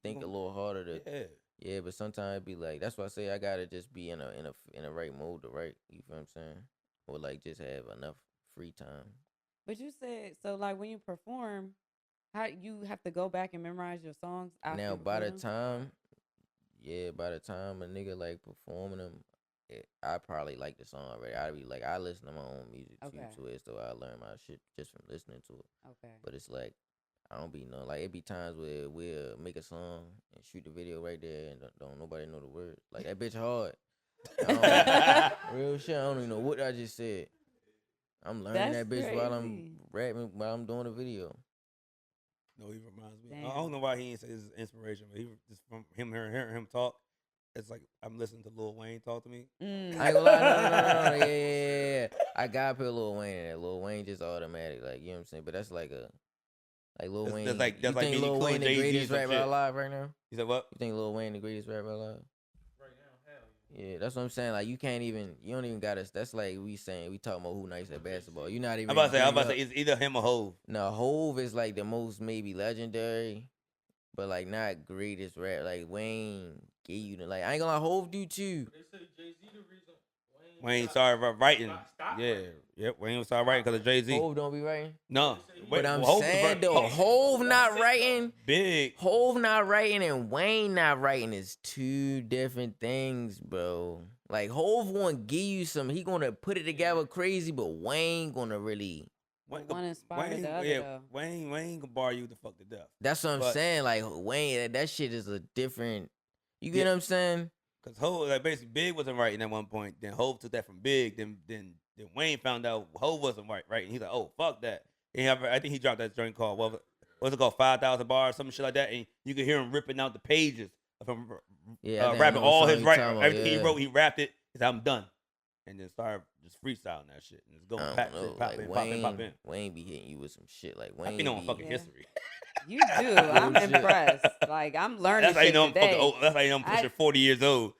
think a little harder to. Yeah. Yeah, but sometimes it be like that's why I say I gotta just be in a right mode to write. You feel what I'm saying? Or like just have enough free time. But you said, so, like, when you perform, how you have to go back and memorize your songs after Now you by the perform them? time, by the time a nigga like performing them, I probably like the song already. I be like I listen to my own music too, Okay. to it, so I learn my shit just from listening to it. Okay. But it's like I don't be know like it be times where we'll make a song and shoot the video right there and don't nobody know the words. Like that bitch hard. Real shit. I don't even know what I just said. I'm learning That's that bitch while I'm crazy. rapping while I'm doing the video. No, he reminds me. I Damn. don't know why he ain't say his inspiration, but he just from him hearing him talk. It's like I'm listening to Lil Wayne talk to me. I ain't gonna lie, no. Yeah. I gotta put Lil Wayne in there. Lil Wayne just automatic, like, you know what I'm saying? But that's like Lil That's- Wayne. that's like- you that's like think me Lil Wayne the including Jay-Z or greatest some rapper shit. alive right now? He said what? You think Lil Wayne the greatest rapper alive? Right now, hell yeah. Yeah, that's what I'm saying. Like, you don't even got us. That's like we talking about who nice at basketball. You're not even. I'm about to say it's either him or Hov. No, Hov is like the most maybe legendary, but like not greatest rap. Like Wayne gave you the like. I ain't gonna lie, Hov do too. They say Jay-Z the reason Wayne started writing. Stop Yeah, writing. yep. Wayne started writing because of Jay-Z. Hov don't be writing. No, But I'm Hov was saying the though, first- Hov not writing. big. Hov not writing and Wayne not writing is two different things, bro. Like Hov gonna give you some, he gonna put it together crazy, but Wayne gonna really. One inspired the other, though. Wayne can bar you the fuck to death. That's what I'm But- saying. Like Wayne, that shit is a different. You get what I'm saying? Cause Hov, like basically Big wasn't writing at one point. Then Hov took that from Big. Then Wayne found out Hov wasn't right. And he's like, oh fuck that. And I think he dropped that joint called what's it called, 5,000 bars, some shit like that. And you could hear him ripping out the pages of him Yeah, I think I rapping know what all song his you right, talking about, everything he yeah. wrote. He rapped it. He said, I'm done. And then started just freestyling that shit and just going I pop don't know. pop Like in, pop in. Wayne be hitting you with some shit. Like I Wayne be knowing be- fucking Yeah. history. You do. I'm shit. impressed. Like, I'm learning That's how you shit know I'm fucking today. old. That's how you know I'm pushing 40 years old.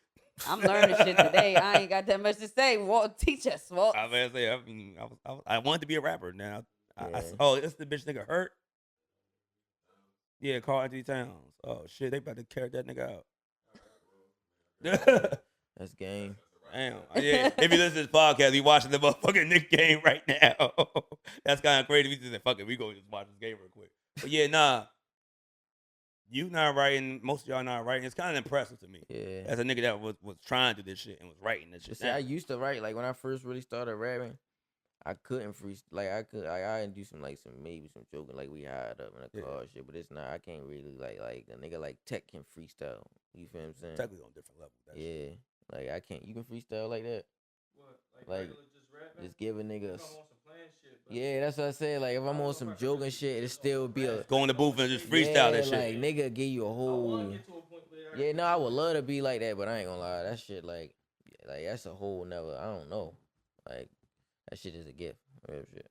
I'm learning shit today. I ain't got that much to say. Walt, teach us, Walt. I mean, I wanted to be a rapper. Now, Yeah. oh, it's the bitch nigga Hurt. Yeah, Carl Anthony Towns. Oh shit, they about to carry that nigga out. That's game. Damn. Yeah, if you listen to this podcast, you watching the motherfucking Knicks game right now. That's kind of crazy. We just said, fuck it, we go just watch this game real quick. But yeah, nah. You not writing, most of y'all not writing. It's kind of impressive to me. Yeah. As a nigga that was trying to do this shit and was writing this But shit. see, I used to write like when I first really started rapping. I couldn't like I do some maybe some joking like we hired up in a car and shit, but it's not. I can't really like a nigga like Tech can freestyle. You feel what I'm saying? Technically on a different level. That shit. Yeah, like I can't. You can freestyle like that. What? Like, regular just rapping? Just give a nigga. I'm on some playing shit. But Yeah, that's what I said. Like if I'm on some joking shit, it still be a Go in the booth and just freestyle yeah, that shit. Like nigga give you a I whole. want to get to a point where Yeah, no, I would love to be like that, but I ain't gonna lie. That shit like that's a whole never. I don't know. Like that shit is a gift. Real shit.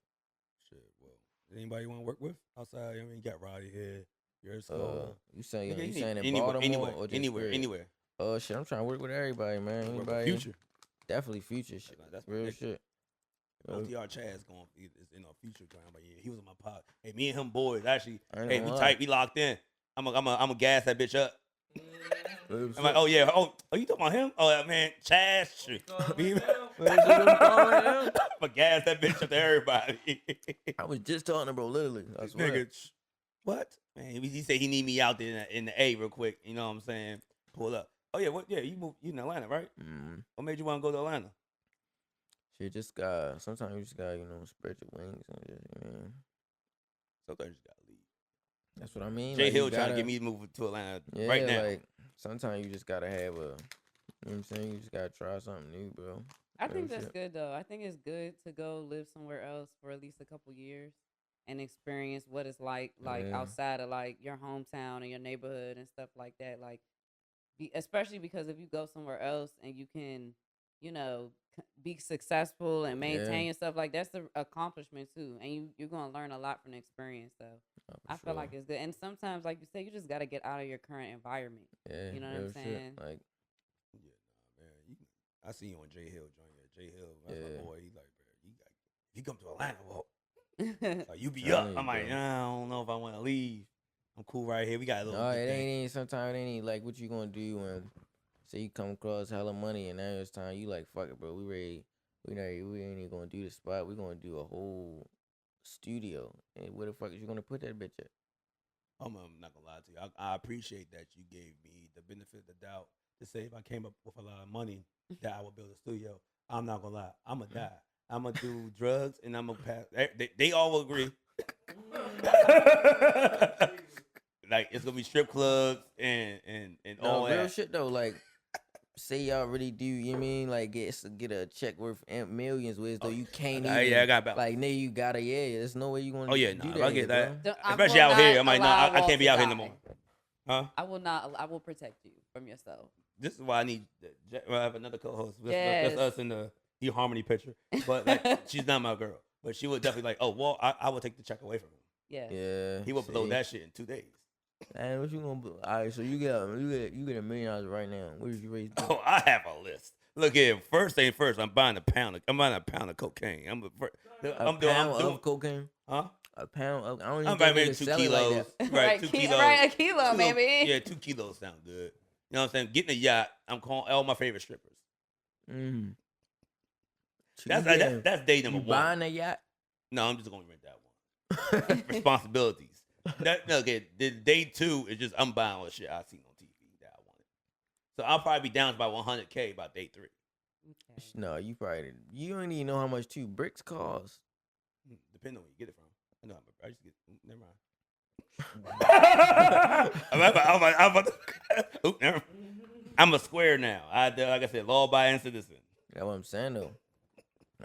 Shit, well, anybody you want to work with outside? I mean, you got Roddy here. You're so. You saying Nigga, you saying in anywhere, Baltimore or just anywhere, period? anywhere. Oh shit, I'm trying to work with everybody, man. Work with Anybody? Future. Definitely future shit. Like, that's my Real nigga. shit. OTR Chaz going is in our future ground, but yeah, he was on my pod. Hey, me and him boys actually. I ain't Hey, gonna we lie. tight, we locked in. I'm a gas that bitch up. Real I'm like, oh yeah, oh you talking about him? Oh yeah, man, Chaz. Shit. I'ma gas that bitch up to everybody. I was just talking to bro, literally. I swear. Nigga, what? Man, he said he need me out there in the A real quick. You know what I'm saying? Pull up. Oh yeah, what? Yeah, you in Atlanta, right? What made you want to go to Atlanta? Shit, sometimes you just gotta, spread your wings and just, Sometimes you gotta leave. That's what I mean. Jay like, you Hill trying to gotta- get me to move to Atlanta Yeah, right now. like sometimes you just gotta have you know what I'm saying? You just gotta try something new, bro. I think Real that's shit. good though. I think it's good to go live somewhere else for at least a couple years and experience what it's like Yeah. outside of like your hometown and your neighborhood and stuff like that. Like, especially because if you go somewhere else and you can, you know, be successful and maintain Yeah. and stuff like that's an accomplishment too. And you're gonna learn a lot from the experience. So Oh, for I feel sure. like it's good. And sometimes, like you said, you just gotta get out of your current environment. Yeah, You know what I'm real shit. saying? Like, Yeah, nah, man. I see you on J Hill, Junior. J Hill, that's Yeah. my boy. He's like, bro, if you come to Atlanta, well, Yeah. like, you be Telling up. you, I'm like, bro. nah, I don't know if I want to leave. I'm cool right here. We got a little no, good it thing. ain't. Sometimes it ain't like what you gonna do when, say, you come across hella money and now it's time you like fuck it, bro. We ready. We ain't even gonna do the spot. We gonna do a whole studio. And where the fuck is you gonna put that bitch at? I'm not gonna lie to you. I appreciate that you gave me the benefit of the doubt to say if I came up with a lot of money that I would build a studio. I'm not gonna lie. I'm gonna die. I'm gonna do drugs and I'm gonna pass. They all will agree. Like it's gonna be strip clubs and No, all real that. shit though. Like, say y'all really do. You know what I mean like get a check worth millions with, though you can't even. Yeah, I got about. Like, nigga, you gotta. Yeah, there's no way you gonna. Oh yeah, do nah. that If I here, get bro. that, I especially will out here, not I'm like, no, allow I Walt can't be to out here no die. more. Huh? I will not. I will protect you from yourself. This is why I need. I have another co-host. That's Yes. us in the eHarmony picture. But like, she's not my girl. But she would definitely like, oh, well, I would take the check away from him. Yeah. Yeah. He would blow see? that shit in 2 days. Man, what you gonna do? All right, so you get $1 million right now. What did you raise? Oh, I have a list. Look here. First thing first, I'm buying a pound of cocaine. I'm pound doing, of cocaine. huh? A pound of. I don't even I'm think buying they 2 sell it like kilos. that. Right, 2 kilos. Right, a kilo, 2 maybe. Yeah, 2 kilos sound good. You know what I'm saying? Getting a yacht. I'm calling all my favorite strippers. Mm. That's day number You one. buying a yacht? No, I'm just gonna rent that one. Responsibilities. Okay, the day 2 is just I'm buying all the shit I seen on TV that I wanted. So I'll probably be down to about 100K by day 3. Okay. No, you don't even know how much 2 bricks cost. Depending on where you get it from. I know. I just get. Never mind. I'm a square now. Like I said, law-abiding citizen. That's what I'm saying though.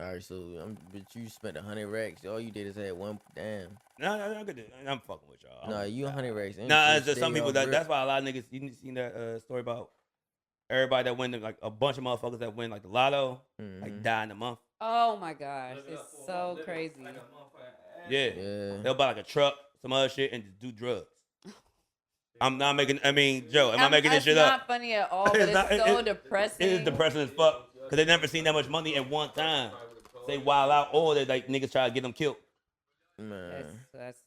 All right, so but you spent 100 racks. All you did is had one. Damn. No, I'm fucking with y'all. No, you 100 racks. Nah, it's just some people that's why a lot of niggas. You seen that story about everybody that win like a bunch of motherfuckers that win like the lotto like die in a month. Oh my gosh, it's so crazy. Yeah. Yeah. They'll buy like a truck, some other shit, and just do drugs. I'm not making. I mean, Joe, am I making this shit It's up? not funny at all, but it's so depressing. It is depressing as fuck because they never seen that much money at one time. They wild out, or they like niggas try to get them killed. Man. That's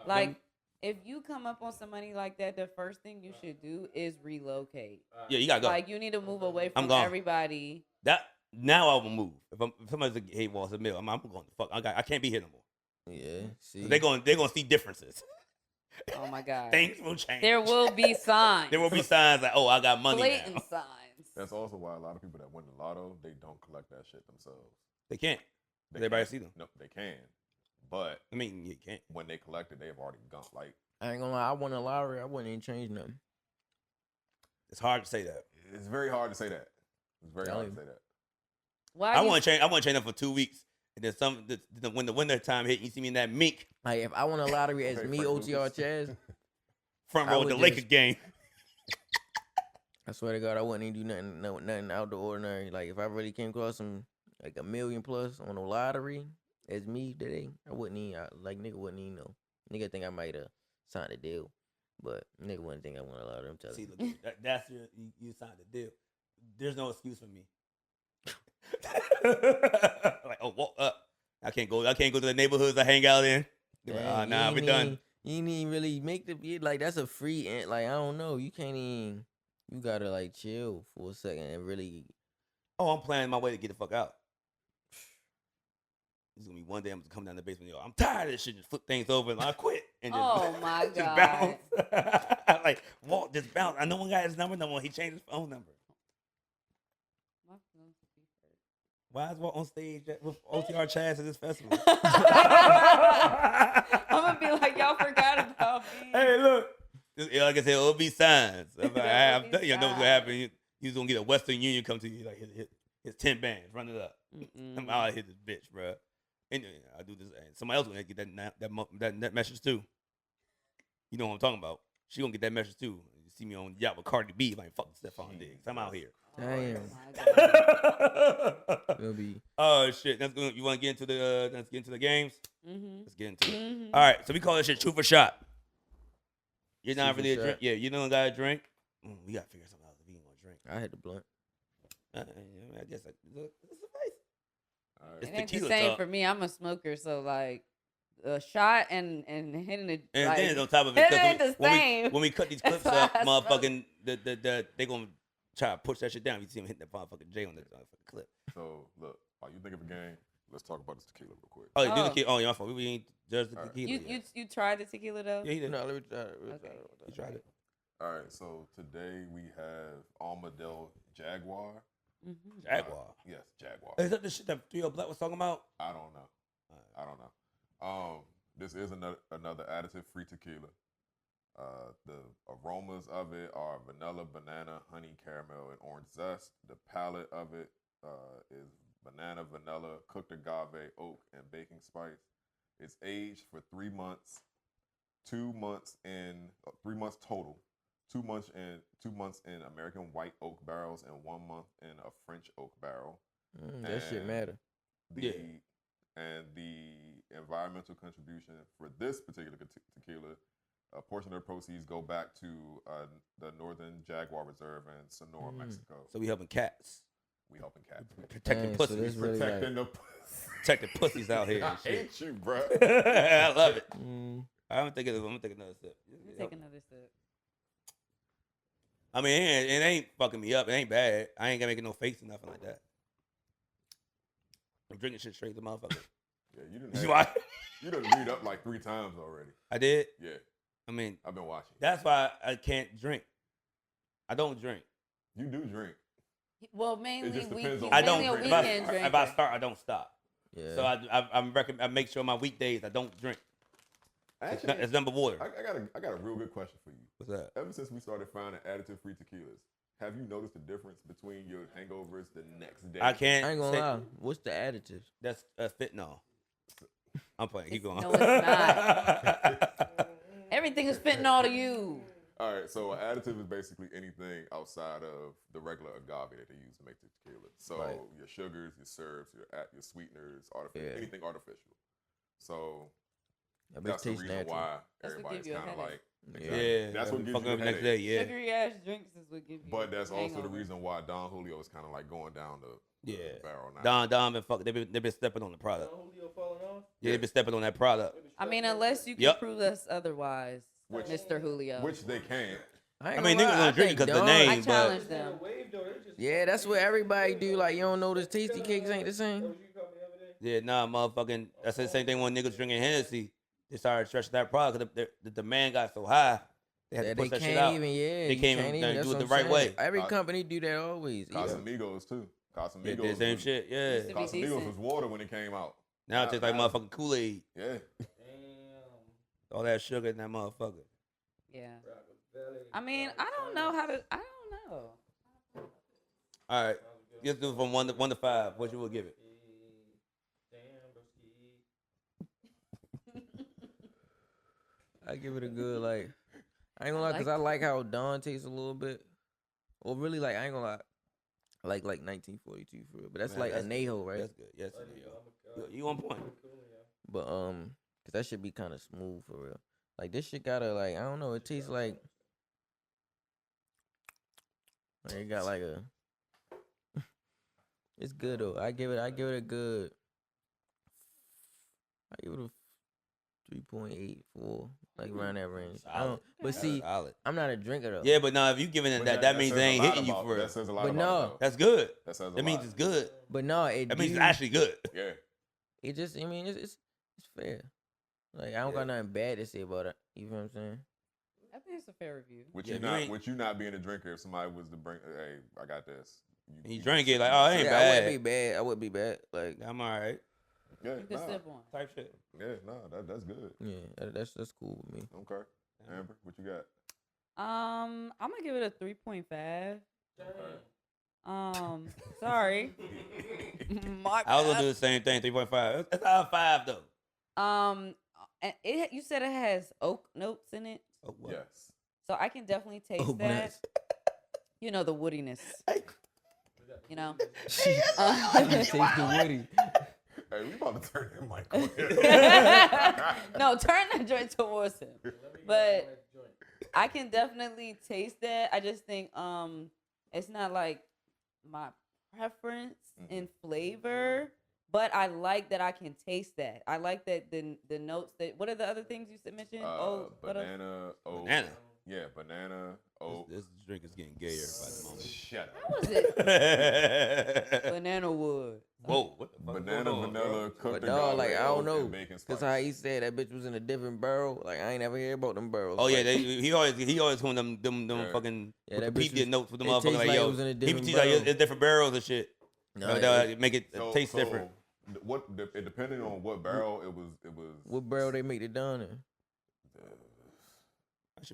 like if you come up on some money like that, the first thing you should do is relocate. Yeah, you gotta go. Like you need to move away I'm from gone. everybody. That now I will move. If somebody's like, hey, Walls a mill, I'm going to fuck. I can't be here no more. Yeah. See. They're gonna see differences. Oh my god. Things will change. There will be signs. There will be signs like, oh, I got money blatant now. signs. That's also why a lot of people that win the lotto, they don't collect that shit themselves. They can't. They Everybody can. see them. No, they can. But I mean, you can't. when they collect it, they've already gone. Like, I ain't gonna lie. I won a lottery. I wouldn't even change nothing. It's hard to say that. it's very hard to say that. It's very Tell hard him. to say that. Why I you- want to change. I want to change them for 2 weeks, and then when the winter time hit, you see me in that mink Like if I won a lottery as Very me, Frank OTR Lucas. Chaz, front I row at the would Lakers just- game. I swear to God, I wouldn't even do nothing out the ordinary. Like if I really came across some like $1 million plus on a lottery as me today, I wouldn't even nigga wouldn't even know. Nigga think I might have signed a deal, but nigga wouldn't think I won a lottery. I'm telling See, you. look, that's you signed the deal. There's no excuse for me. Like, oh, walk up. I can't go to the neighborhoods I hang out in. They're like, Damn, nah, we're done. You ain't even really make the like that's a free like I don't know. You can't even. You gotta like chill for a second and really. Oh, I'm planning my way to get the fuck out. It's gonna be one day I'm gonna come down the basement. Yo, I'm tired of this shit. Just flip things over and I quit. And just, Oh my just God. bounce. Like Walt just bounce. I no one got his number. No one. He changed his phone number. My feelings be hurt. Why is Walt on stage with OTR Chaz at this festival? I'm gonna be like, y'all forgot about me. Hey, look. Like I said, it'll be signs. I'm There will telling be you, I know what's gonna signs. happen. You're gonna get a Western Union come to you like his It's 10 bands. Run it up. I'm out here, this bitch, bro. And I do this. And somebody else gonna get that message too. You know what I'm talking about? She gonna get that message too. You see me on yacht with Cardi B, like fuck Stephon Diggs. I'm out here. Damn. Oh, It'll be Oh shit! That's good. You want to get into the? Let's get into the games. mm-hmm. Let's get into it. Mm-hmm. All right. So we call this shit truth or shot. You're not Truth or really a shot. drink. Yeah, you don't got to drink. We gotta figure something out if we ain't gonna drink. I had the blunt. I guess it's suffice. All right. It's It ain't the tequila same talk. for me. I'm a smoker, so like a shot and hitting it. And like, then on top of it, it 'cause ain't the same. when we cut these That's clips why up, I smoke. motherfucking they gonna try to push that shit down. You see him hitting that motherfucking J on that motherfucking clip. So look, while you think of a game, let's talk about this tequila real quick. Oh, you do the Oh. tequila. Oh, your fault. We ain't judged the All right. tequila. You tried the tequila though? Yeah, he did. No, let me try it. Okay. You tried it. All right, so today we have Armadillo Jaguar. Mm-hmm. Jaguar. Yes, Jaguar. Is that the shit that 3 Black was talking about? I don't know. I don't know. This is another additive-free tequila. The aromas of it are vanilla, banana, honey, caramel, and orange zest. The palate of it is banana, vanilla, cooked agave, oak, and baking spice. It's aged for 3 months, 2 months in 3 months total. 2 months in American white oak barrels and 1 month in a French oak barrel. That shit And matter. And the environmental contribution for this particular tequila, a portion of the proceeds go back to the Northern Jaguar Reserve in Sonora, Mexico. So we helping cats, We helping cats. protecting Dang, so pussies, this really Protecting the protecting pussies out here. I And shit. hate you, bro. I love it. Mm. I'm gonna take another sip. Take another sip. I mean, it ain't fucking me up. It ain't bad. I ain't gonna make no face or nothing like that. I'm drinking shit straight to motherfucker. Yeah, you You didn't. why? You done read up like 3 times already. I did. Yeah, I mean, I've been watching. that's why I can't drink. I don't drink. You do drink. Well, mainly just week. depends on I Mainly don't. a If weekend drinker. if I start, I don't stop. Yeah. So I make sure my weekdays I don't drink. Actually, It's number water. I got a real good question for you. What's that? Ever since we started finding additive-free tequilas, have you noticed the difference between your hangovers the next day? I can't. I ain't say- gonna lie. What's the additives? That's fentanyl. I'm playing. Keep going. No, it's not. Everything is fentanyl to you. All right, so an additive is basically anything outside of the regular agave that they use to make the tequila. So Right. your sugars, your syrups, your sweeteners, artificial, Yeah. anything artificial. So That bitch that's the tastes reason natural. why That's what everybody's give you a kind of headache. like, Yeah. Yeah, that's what gives fucking you up a the next headache. day. Yeah, Sugary ass drinks is what give you. But that's also the hangover. reason why Don Julio is kind of like going down the yeah. barrel now. Don been fucking. They been stepping on the product. Julio falling off. Yeah, they been stepping on that product. I mean, unless you can Yep. prove us otherwise, Which- Mr. Julio. Which they can't. I I mean, niggas lie, gonna I drink think because the Dawn- name, I but challenge They them. had a wave though. They just Yeah, that's what everybody do. Like, you don't know this tasty cakes ain't the That same. was you called me the other day. yeah, nah, motherfucking. That's the same thing when niggas drinking Hennessy. They started stretching that product because the demand got so high. They had Yeah, to they push that can't shit out. even. Yeah, They you can't even that's do it what the I'm right saying. way. Every company do that always. Yeah. Casamigos too. Yeah, Casamigos. did the same was, shit. Yeah. Used to be Casamigos decent. was water when it came out. Now it tastes like Now- motherfucking Kool-Aid. Yeah. Damn. All that sugar in that motherfucker. Yeah. Rockefeller, I mean, I don't know how to. I don't know. All right, let's do it from 1 to 5. What you will give it? Damn, broski. I give it a good like. I ain't gonna lie, cause like I like how Dawn tastes a little bit. Well, really, like I ain't gonna lie, I like 1942 for real. But that's Man, like that's- anejo, right? That's good. Yes, Buddy, you on point. But cause that should be kind of smooth for real. Like this shit gotta like I don't know. It tastes like it got like a. It's good though. I give it a good. I give it a 3.84, like around that range. I Solid. don't, but That's see, solid. I'm not a drinker though. Yeah, but now if you giving it But that means says they a ain't lot hitting you about- for That real. says a lot But about no. it, though. That's good. That says a That means lot. it's good. But no, it That means do- it's actually good. Yeah. It just, I mean, it's fair. Like I don't Yeah. got nothing bad to say about it. You know what I'm saying? I think it's a fair review. With Yeah, you if you not, ain't- with you not being a drinker, if somebody was to bring, hey, I got this. And you drink it like, oh, it ain't Yeah, I bad. wouldn't be bad. I wouldn't be bad. Like I'm all right. Yeah, You can nah, sip on. Type shit. yeah, nah, that's good. yeah, that's cool with me. Okay, Amber, what you got? I'm gonna give it a 3.5. Damn. Sorry. My I was gonna bad. do the same thing. 3.5. It's out of 5 though. And you said it has oak notes in it, Oh, what? Yes. so I can definitely taste Oak that. nuts. You know, the woodiness. You know. Taste the woody. Hey, we about to turn that mic on. No, turn that joint towards him. But I can definitely taste that. I just think it's not like my preference in flavor, but I like that I can taste that. I like that the notes that. What are the other things you mentioned? What else? Banana, oat. Banana. Yeah, banana, oat. This drink is getting gayer by the moment. Shut How up. was it? Whoa, Banana wood. what the fuck? Banana, going on, vanilla, bro? cooked But the dog, like I don't oat, know, and bacon cause spice. how he said that bitch was in a different barrel. Like I ain't ever hear about them barrels. Oh yeah, Like, he always doing them Yeah. fucking Yeah, that bitch repeat was- notes with the it motherfucker tastes like like it yo. was in a He different teach like barrel. it's different barrels and shit. Nah, Make it So- taste so different. It depending on what barrel it was. what barrel they make it done in?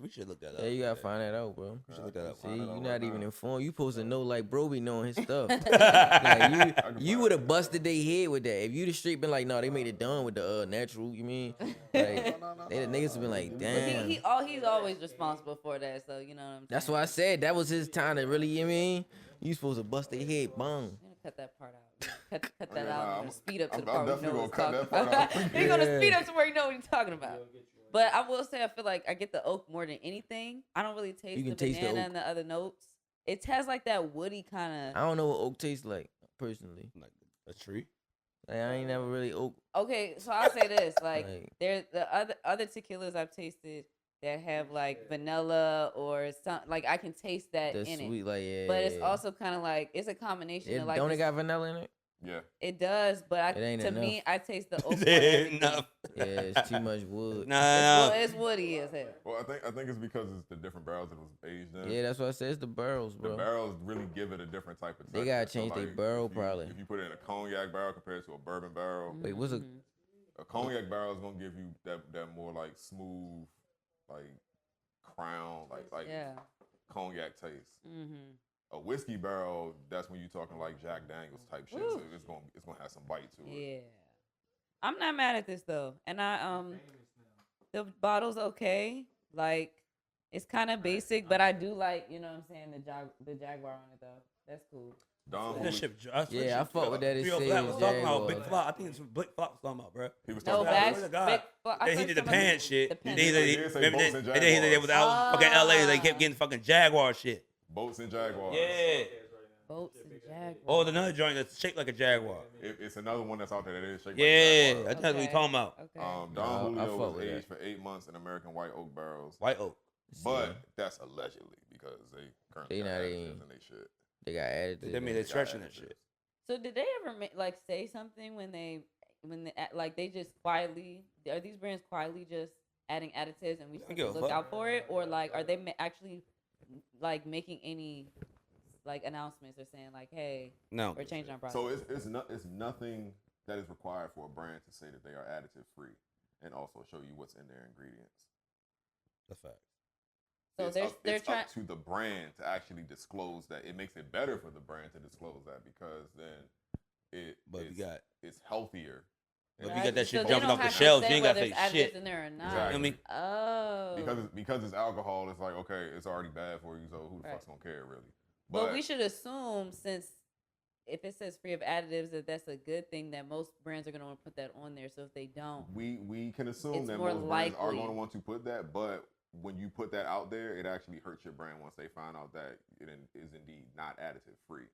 We should look that up. Yeah, you gotta find that out, bro. We should look that up. See, Find it you're out not right even now. informed. You supposed to know like bro be knowing his stuff. I Like can you find would it. have busted their head with that. If you the straight been like, no, they made it done with the natural. You mean like they the niggas have been like, But damn. he's always responsible for that. So you know what I'm saying. That's why I said that was his time to really. You mean you supposed to bust their head, bong. I'm gonna cut that part out. Cut that Yeah, out. nah, I'm I'm- gonna speed up to I'm the part where you definitely know what gonna he's cut talking that part about. out. He's gonna Yeah. speed up to where you know what he's talking about. But I will say I feel like I get the oak more than anything. I don't really taste You the can taste the banana oak. and the other notes. It has like that woody kind I of. don't know what oak tastes like personally. Like a tree. Like, I ain't never really oak. Okay, so I'll say this: like Like- there, the other tequilas I've tasted that have like vanilla or some, like I can taste that That's in it. sweet, like yeah. But it's also kind of like it's a combination of like don't it this- got vanilla in it? Yeah. it does, but It ain't to me enough. I taste the oak more than Is it everything. enough? Yeah, it's too much wood. No. It's woody as hell. Well, I think it's because it's the different barrels that it was aged in. Yeah, that's what I said. It's the barrels, The bro. barrels really give it a different type of. They texture. gotta change their barrel, if you- probably. If you put it in a cognac barrel compared to a bourbon barrel, Wait, what's a a cognac barrel is gonna give you that more like smooth, like crown, like Yeah. cognac taste. Mm-hmm. A whiskey barrel, that's when you're talking like Jack Daniels type shit. So Woo. it's gonna have some bite to it. Yeah. I'm not mad at this though. And the bottle's okay. Like it's kind of basic, but I do like, you know what I'm saying, the Jaguar on it though. That's cool. Don That Julio, shit. Yeah, I fuck with that. It Rio says Flat was talking about Big Jaguar. Flop. I think it's Big Flop was talking about, bro. he was No, talking bags. swear to God. Big, well, I Then he thought did the somebody- pants shit. the And pants. then He did say remember boats that- and and then they was out fucking LA. They kept getting fucking Jaguar shit. boats and Jaguars. Yeah. Boats and Jaguar. Oh, another joint that's shaped like a Jaguar. It's another one that's out there that is shaped Yeah, like a that's Jaguar. what we talking about. Okay. Don Nah, I Julio fuck was with aged that. for 8 months in American white oak barrels, White Oak. but that's allegedly because they currently They got not additives even- in they shit. They got added to They mean it. they stretching that shit. So did they ever like say something when they like they just quietly, are these brands quietly just adding additives and we Don't should give a look fuck. out for it, or like are they actually like making any like announcements or saying like, hey, No. we're changing our product? So it's nothing that is required for a brand to say that they are additive free and also show you what's in their ingredients. That's fact. So it's they're up trying. to the brand to actually disclose that. It makes it better for the brand to disclose that because then But we got it's healthier. But And we got that it's- shit So they jumping don't off the have to shelves. say You ain't gotta whether say it's shit. additives in there or not. Exactly. I mean, Oh. because it's alcohol. It's like okay, it's already bad for you. So who the Right. fuck's gonna care really? But we should assume, since if it says free of additives, that that's a good thing. That most brands are gonna want to put that on there. So if they don't, we can assume It's that more most brands are likely. going to want to put that, but when you put that out there, it actually hurts your brand once they find out that it is indeed not additive free.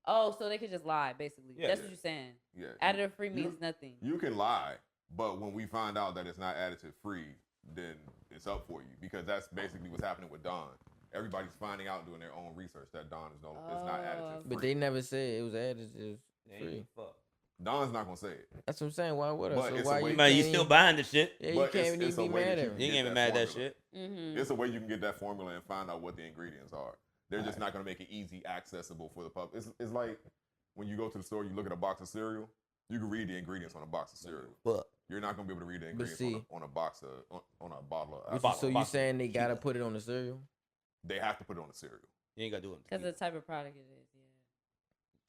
oh, so they could just lie, basically. Yeah. That's what you're saying. Yeah, Additive free You- means nothing. You can lie, but when we find out that it's not additive free, then it's up for you because that's basically what's happening with Dawn. Everybody's finding out doing their own research that Dawn is not additive free. But they never said it was additives free. Dawn's not gonna say it. That's what I'm saying. Why would I? But So it's a why way- you man, you can't still even- buying the shit. Yeah, you But can't it's even a be way that mad you at can You ain't get even that mad at that formula. shit. Mm-hmm. It's a way you can get that formula and find out what the ingredients are. They're just not gonna make it easy accessible for the public. It's like when you go to the store, you look at a box of cereal. You can read the ingredients on a box of cereal. But You're not gonna be able to read the ingredients see- on a box of on a bottle of. Which is- Bottle- so you bottle. saying they gotta put it on the cereal? They have to put it on the cereal. you ain't gotta do it. Because of the type of product it is. Yeah.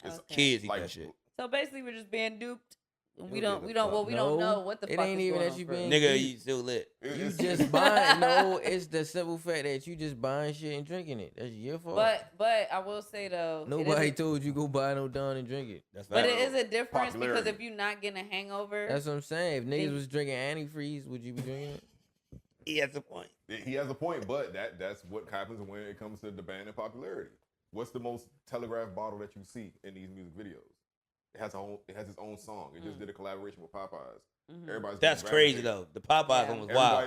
It's Okay. Kids eat like that shit. So basically, we're just being duped. And we Who don't. gives We a don't. fuck? Well, we don't No, know what the it fuck ain't is even going that on you for being real. Nigga, deep. you still lit. You it's- just buying. No, it's the simple fact that you just buying shit and drinking it. That's your fault. But I will say though, it Nobody is told you go buy no Don and drink it. That's but fact. it is a difference because Popularity. if you're not getting a hangover, That's what I'm saying. If niggas Then- was drinking antifreeze, would you be drinking it? He has a point. He has a point, but that's what happens when it comes to the band and popularity. What's the most telegraphed bottle that you see in these music videos? It has its own song. It just did a collaboration with Popeyes. Everybody's That's gonna crazy gravitate- though. The Popeyes Yeah. one was wild.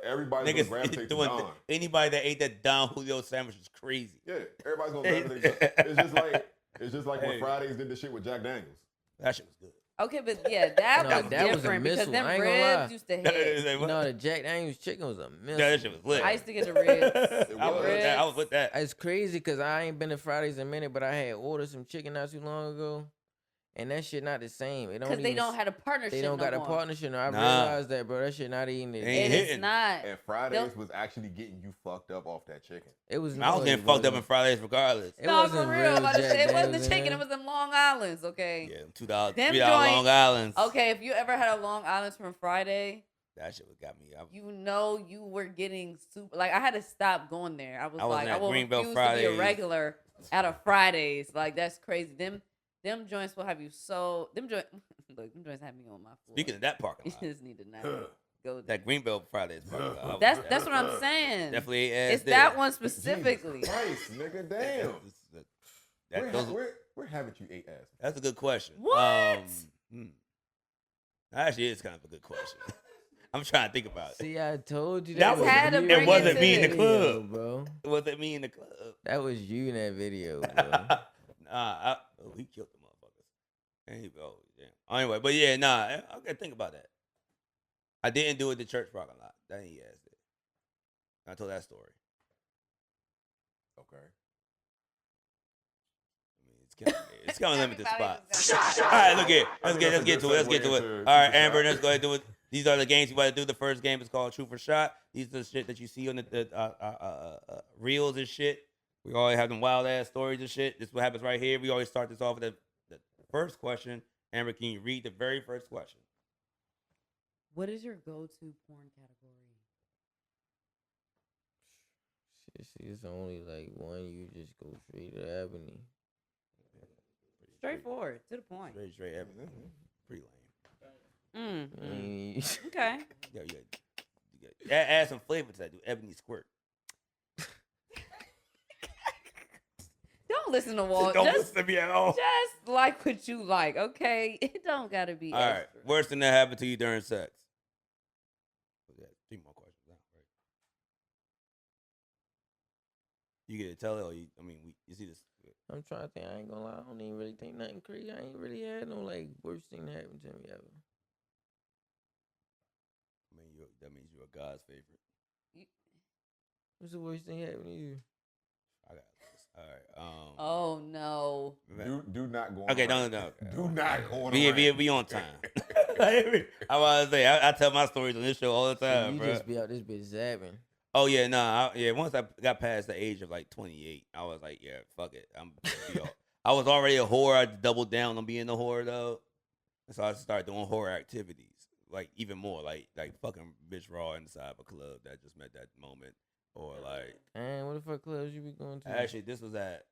Everybody's gonna gravitate to doing Don. anybody that ate that Don Julio sandwich is crazy. Yeah, everybody's gonna gravitate. It's just like Hey. when Fridays did the shit with Jack Daniels. That shit was good. okay, but yeah, that No, was that was a different because missile. them I ain't gonna lie. ribs used to hit. That No, the Jack Daniels chicken was a miss. that shit was lit. I used to get the ribs. I was with that. I was with that. It's crazy because I ain't been to Fridays in a minute, but I had ordered some chicken not too long ago, and that shit not the same. It don't Because they even don't have a partnership. They don't no got a more. partnership. No, I Nah. realized that, bro. That shit not even. Ain't And hitting. it's not. And Fridays was actually getting you fucked up off that chicken. It was. I was no, getting it fucked up wasn't. in Fridays regardless. It No, wasn't for real. real I'm about to Jack say, it wasn't the Daniels in chicken. there. It was them Long Islands. Okay. Yeah, $2, Them $3 joints- Long Islands. Okay, if you ever had a Long Island's from Friday, That shit got me. you know you were getting super. Like I had to stop going there. I was I was like, at I will Greenbelt refuse to be Fridays. a regular at a Fridays. Like that's crazy. Them joints will have you so. Them joints. Look, them joints have me on my floor. Speaking of that parking You lot, just need to not go there. that Greenbelt Fridays parking lot. I was That's there. that's what I'm saying. Definitely ate ass It's there. that one specifically. Jesus Christ, nigga, damn. That- Where haven't you ate ass? That's a good question. What? Actually, it's kind of a good question. I'm trying to think about it. See, I told you That that was- had to you bring in it wasn't to me in the video, club. bro. Was it me in the club? That was you in that video, bro. He killed the motherfuckers. And damn. Anyway, but yeah, nah, I gotta think about that. I didn't do it at the church parking lot. That ain't ass it. I told that story. Okay. I mean, it's kind of limited Everybody spots. was All gonna- right, look here. I Let's think get that's a to it. Let's good get to segue it. into All right, Truth or Amber, Shot. let's go ahead and do it. These are the games you about to do. The first game is called Truth or Shot. These are the shit that you see on the reels and shit. We always have them wild ass stories and shit. This is what happens right here. We always start this off with the first question. Amber, can you read the very first question? What is your go-to porn category? Shit, see, it's only like one. You just go straight to Ebony. Straightforward, to the point. Straight everything. Pretty lame. I mean, Okay. Add some flavor to that. Do Ebony Squirt. Don't listen to Walt. Don't Just, listen to me at all. just like what you like, okay? It don't gotta be All right. extra. Worst thing that happened to you during sex. Yeah, 3 more questions now, right? You get to tell it, or you see this. I'm trying to think. I ain't gonna lie. I don't even really think nothing crazy. I ain't really had no like worst thing that happened to me ever. That means you're a God's favorite. What's the worst thing happened to you? I got this. All right. Oh no. Do not go on Okay, a rant. no. Do not go on a Be rant. on time. I was say I tell my stories on this show all the So time, you bro. just be out this bitch zapping. Oh yeah, nah, once I got past the age of like 28, I was like, yeah, fuck it. I was already a whore. I doubled down on being a whore though, and so I started doing whore activities, like even more, like fucking bitch raw inside of a club that just met that moment, or like And what the fuck clubs you be going to? actually this was at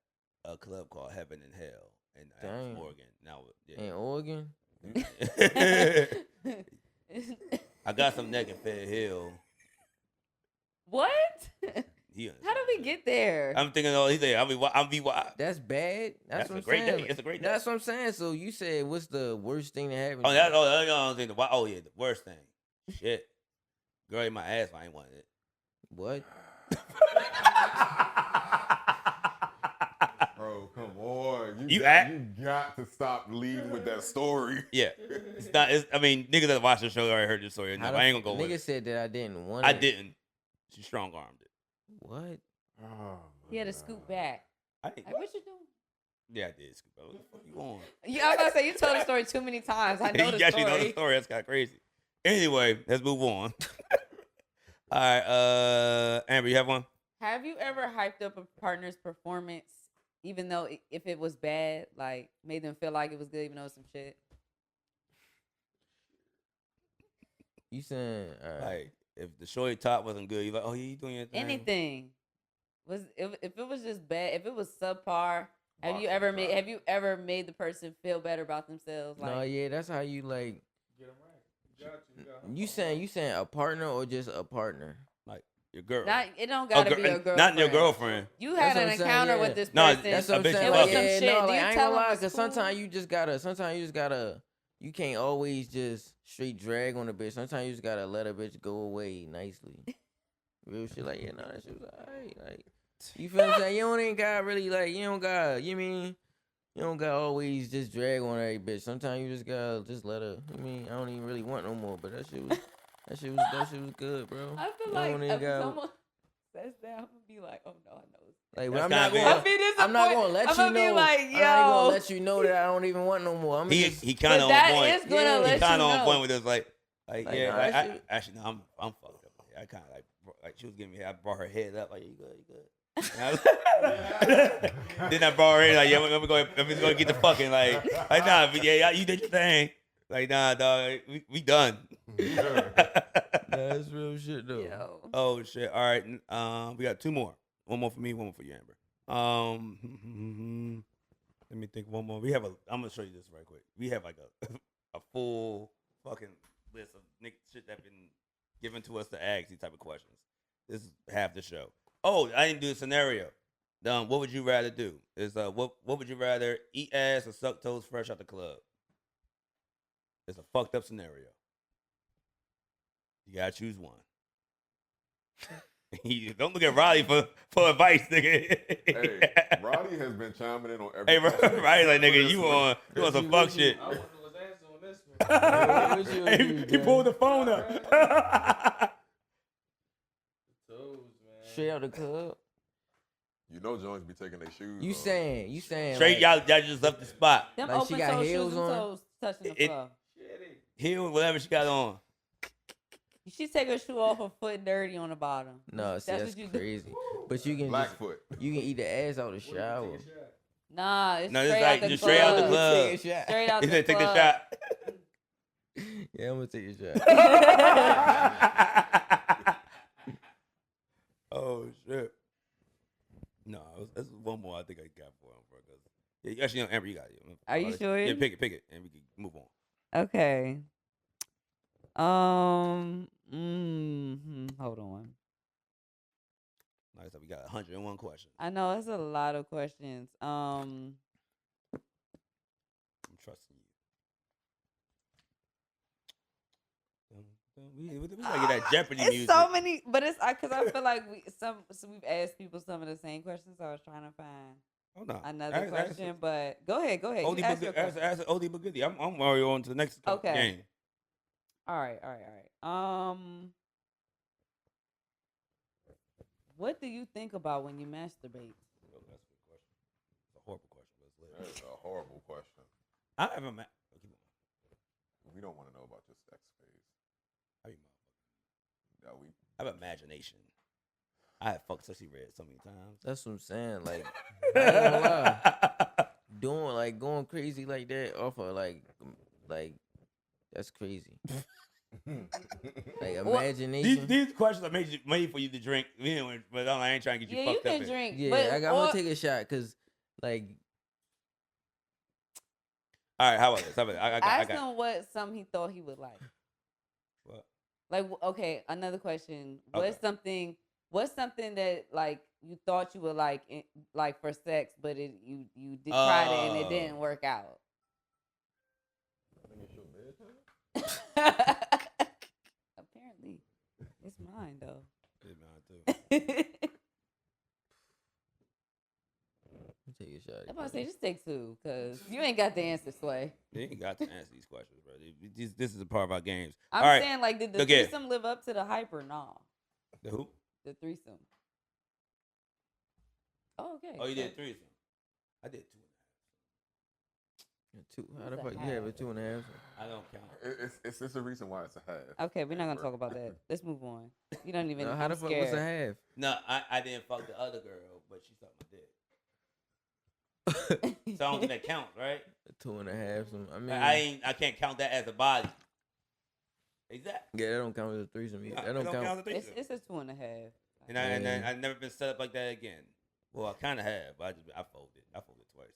a club called Heaven and Hell in Damn. Oregon. Now, In Oregon? I got some neck in Fed Hill. What? He How did we get there? I'm thinking, oh, he's there. I'll be wild. That's bad. That's That's what a I'm great saying. day. It's a great day. That's what I'm saying. So you said, what's the worst thing that happened? Oh, to that's you? oh yeah, the worst thing. Shit, girl ate my ass. I ain't wanted it. What? Bro, come on. You You got to stop leading with that story. Yeah, it's not. I mean, niggas that watch the show already heard this story. How Enough. the I ain't gonna fuck- go with Nigga it. said that I didn't want I it. didn't. She strong armed it. What? Oh, He had to scoop back. I didn't. Like, what you doing? Yeah, I did. Scoop. What the fuck you on? Yeah, I was about to say you told the story too many times. I know the You actually story. know the story. That's kind of crazy. Anyway, let's move on. All right, Amber, you have one? Have you ever hyped up a partner's performance even though if it was bad, like made them feel like it was good, even though it's some shit. You saying Like if the shorty top wasn't good, you like, oh, you doing your thing. Anything was if it was just bad, if it was subpar. Have Box you of ever fries. made the person feel better about themselves? Like, no, yeah, that's how you like. Get them right. You got to. You got You saying a partner or just a partner? Like your girl. not it don't gotta be a girlfriend. Not your girlfriend. You had That's what an I'm saying, encounter yeah. with this No, person. that's That's what I'm a bitch saying. you Like, fucking. some yeah, shit. no, Do like, you I ain't tell gonna them lie, it's cause cool? sometimes you just gotta. You can't always just straight drag on a bitch. Sometimes you just gotta let a bitch go away nicely. Real shit, like yeah, no, that shit was alright. Like you feel what I'm saying? You don't ain't got really like you don't got. You mean you don't got always just drag on every bitch. Sometimes you just gotta just let her. I mean I don't even really want no more, but that shit was good, bro. I feel You like don't even if got- someone says that, I'm gonna be like, oh no, I know. Like, That's I'm kinda not big. gonna. I'll be I'm not disappointed. gonna let I'm you gonna know. be like, I'm not gonna yo. let you know that I don't even want no more. I'm He just. he kind But of that on point. is gonna Yeah. let He you kind of on know. point with this, like Like, yeah, nah, like that I, shit- actually, no, I'm fucked up. I kind of like she was giving me, I brought her head up, like you good. And I was- then I brought her in, like yeah, let me go get the fucking like nah, but yeah, you did your thing. Like nah, dog, we done. That's real shit though. Yo. Oh shit! All right, we got two more. One more for me, one more for you, Amber. Let me think. One more. I'm gonna show you this right quick. We have like a full fucking list of shit that's been given to us to ask these type of questions. This is half the show. Oh, I didn't do a scenario. What would you rather do? Is what would you rather eat ass or suck toes fresh out the club? It's a fucked up scenario. You gotta choose one. Don't look at Riley for advice, nigga. Hey, Roddy has been chiming in on every. Hey, Riley, like nigga, this you one. on some fuck shit. I wonder what's answer on this one. What you He do, pulled the Dad? phone up. Toes, man. Straight out the club. You know, Jones be taking their shoes. You off. saying Straight, like, y'all just left the spot. Them Like she open got toe heels shoes and on? toes touching the It- floor. Shitty. Heel, whatever she got on. She take her shoe off, her foot dirty on the bottom. No, see that's what you do. crazy. But you can Blackfoot. you can eat the ass out the shower. Take a shot. Nah, it's No, it's straight like out the just club. straight out the club. Take a shot. Straight out He the said, take the club. shot. Yeah, I'm gonna take a shot. Oh shit. No, this is one more I think I got for him, bro. 'Cause- Yeah, actually, no, Amber, you got it. Are you sure? Yeah, pick it, and we can move on. Okay. Hold on. Like I said, we got 101 questions. I know it's a lot of questions. I'm trusting you. We gotta get that Jeopardy It's music. so many, but it's because I feel like we've asked people some of the same questions. So I was trying to find Hold on. another question, but go ahead. You Oldie ask your question. Ask Oldie but goodie. I'm already on to the next Okay. game. All right. What do you think about when you masturbate? Oh, that's a good question. It's a horrible question. But let's That's a horrible question. I haven't met. We don't want to know about your sex phase. Yeah, we. I have imagination. I have fucked Sissy Red so many times. That's what I'm saying. Like I ain't gonna lie. Going crazy like that off of like that's crazy. Like imagination. These questions are made for you to drink, but I ain't trying to get you Yeah, you fucked up. can drink. Yeah, but, I'm gonna take a shot because like All right, how about this? I ask got him what something he thought he would like. what? Like, okay, another question. Okay. What's something that like you thought you would like for sex, but you did tried it and it didn't work out? Apparently, it's mine though. Yeah, man, too. take a shot. I'm about to say just take two, cause you ain't got the answer, Sway. You ain't got to answer these questions, bro. This is a part of our games. I'm All right, saying like, did the Okay. threesome live up to the hype or nah? the who? The threesome. Oh, okay. Oh, you so- did threesome. I did 2.5. How the What's fuck a you have a half? 2.5? I don't count. It's a reason why it's a half. Okay, we're not gonna talk about that. Let's move on. You don't even. No, how I'm the fuck scared. was a half? No, I didn't fuck the other girl, but she sucked my dick. So I don't think that counts, right? 2.5. I mean, I can't count that as a body. Exactly. yeah, that don't count as a threesome. Either. Nah, That it don't count. as a It's threesome. a 2.5. And Yeah. I've never been set up like that again. Well, I kind of have, but I folded. I folded twice.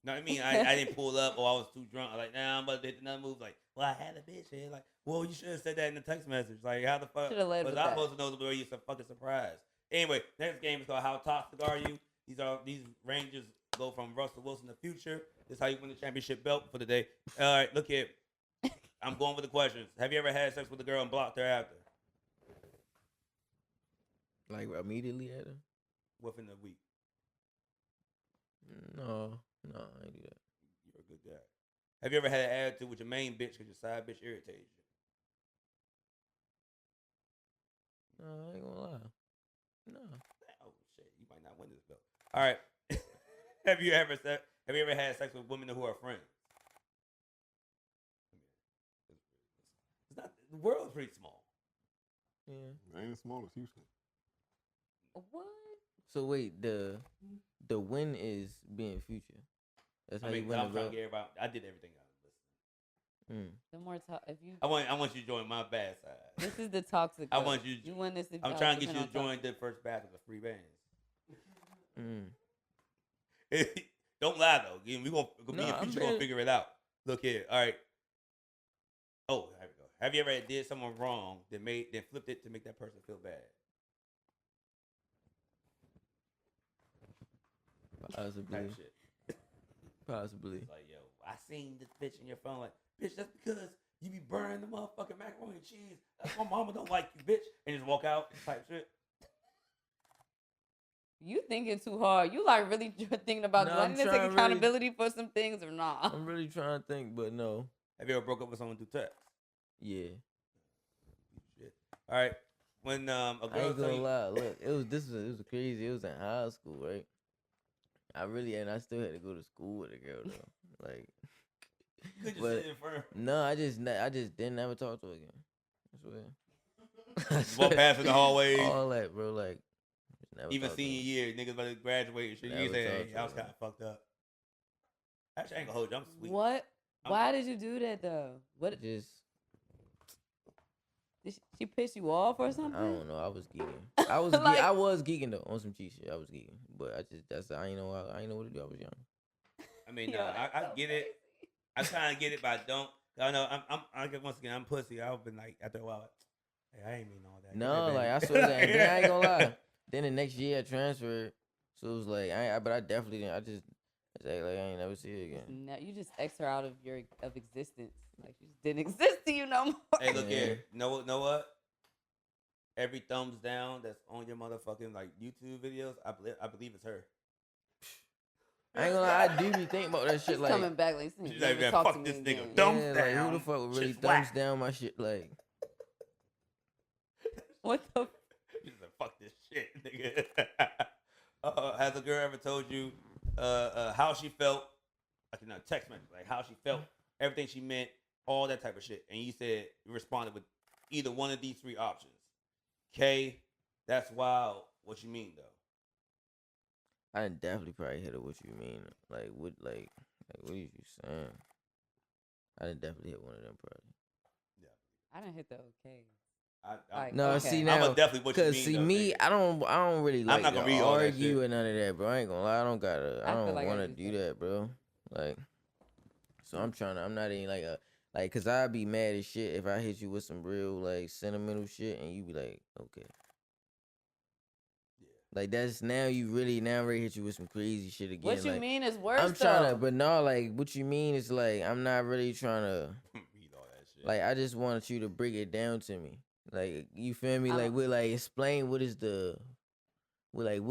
No, I mean, I didn't pull up or I was too drunk. I'm like, nah, I'm about to hit another move. Like, well, I had a bitch here. Like, well, you should have said that in the text message. Like, how the fuck Shoulda led was with I that. supposed to know the way you're so fucking surprised? Anyway, next game is called How Toxic Are You? These Rangers go from Russell Wilson to Future. This is how you win the championship belt for the day. All right, look here. I'm going with the questions. Have you ever had sex with a girl and blocked her after? Like immediately at her? Within a week. No, I ain't do that. You're a good guy. Have you ever had an attitude with your main bitch because your side bitch irritates you? No, I ain't gonna lie. No. Oh shit, you might not win this belt. All right. Have you ever had sex with women who are friends? It's not. The world's pretty small. Yeah. Ain't as small as Houston. What? So wait, the win is being Future. That's how I you mean, win I'm the trying belt. to get everybody. I did everything out of this. The more if you. I want you to join my bad side. This is the toxic. I belt. want you. You win this. If I'm y'all trying to get depend you to on join toxic. the first batch of the free bands. Mm. Don't lie though. Me No, and I'm Future gonna being- figure it out. Look here. All right. Oh, here we go. Have you ever did someone wrong then flipped it to make that person feel bad? Possibly. Type shit. Possibly. It's like, yo, I seen this bitch in your phone. Like, bitch, that's because you be burning the motherfucking macaroni and cheese. That's why mama don't like you, bitch. And just walk out type shit. You thinking too hard. You like really thinking about No, do I I'm need to take trying really- accountability for some things or not? I'm really trying to think, but no. Have you ever broke up with someone through text? Yeah. Shit. All right. When a I girl ain't tell gonna you, lie. Look, it was crazy. It was in high school, right? I still had to go to school with a girl though. Like, you could just but- sit in front. no, I just didn't ever talk to her again. I swear. Walk past in the hallways. All that, bro. Like, just never Even talked to senior her. year, niggas about to graduate and shit. You Never say, talked hey, to I was her. kind of fucked up. Actually, I ain't gonna hold you. I'm sweet. What? I'm- Why did you do that though? What Just, did she piss you off or something? I don't know. I was geeking. I was Like- I was geeking though on some cheat shit. I was geeking, but I ain't know what to do. I was young. I mean, Yo, no, that's I so get it. I kind of get it, but I don't. I know. I get once again. I'm pussy. I've been like after a while. Hey, I ain't mean all that. No, Come like here, I baby. swear that. Then I ain't gonna lie. Then the next year I transferred, so it was like but I definitely didn't. I just act like I ain't never see her again. No, you just X her out of existence. Like she just didn't exist to you no more. Hey, look Yeah. here. Know what? Every thumbs down that's on your motherfucking like YouTube videos, I believe it's her. I ain't gonna lie. I do be thinking about that shit. She's Like, coming back like She's never like, man, talk fuck to me this nigga. again. Thumbs yeah, like down. who the fuck would really Shit's thumbs whack. down my shit? Like, What the? She's like, fuck this shit, nigga. Has a girl ever told you how she felt? Like in a text message, like how she felt, everything she meant, all that type of shit, and you responded with either one of these three options. K, that's wild. What you mean though? I done definitely probably hit her. What you mean? Like, what are you saying? I done definitely hit one of them probably. I didn't hit the okay. I'm No, Okay. see I'm now, a definitely what you cause mean. see though, me, nigga. I don't really like not gonna to read all that argue shit. or none of that, bro. I ain't gonna lie, I I feel don't like I want to just do said- that, bro. Like, so I'm not even like, cause I'd be mad as shit if I hit you with some real like sentimental shit and you be like, okay. Like that's now ready hit you with some crazy shit again. What you like, mean is worse I'm trying to, though. but no, like what you mean is like I'm not really trying to. Read all that shit. Like I just want you to break it down to me. Like you feel me? I Like don't- we like explain what are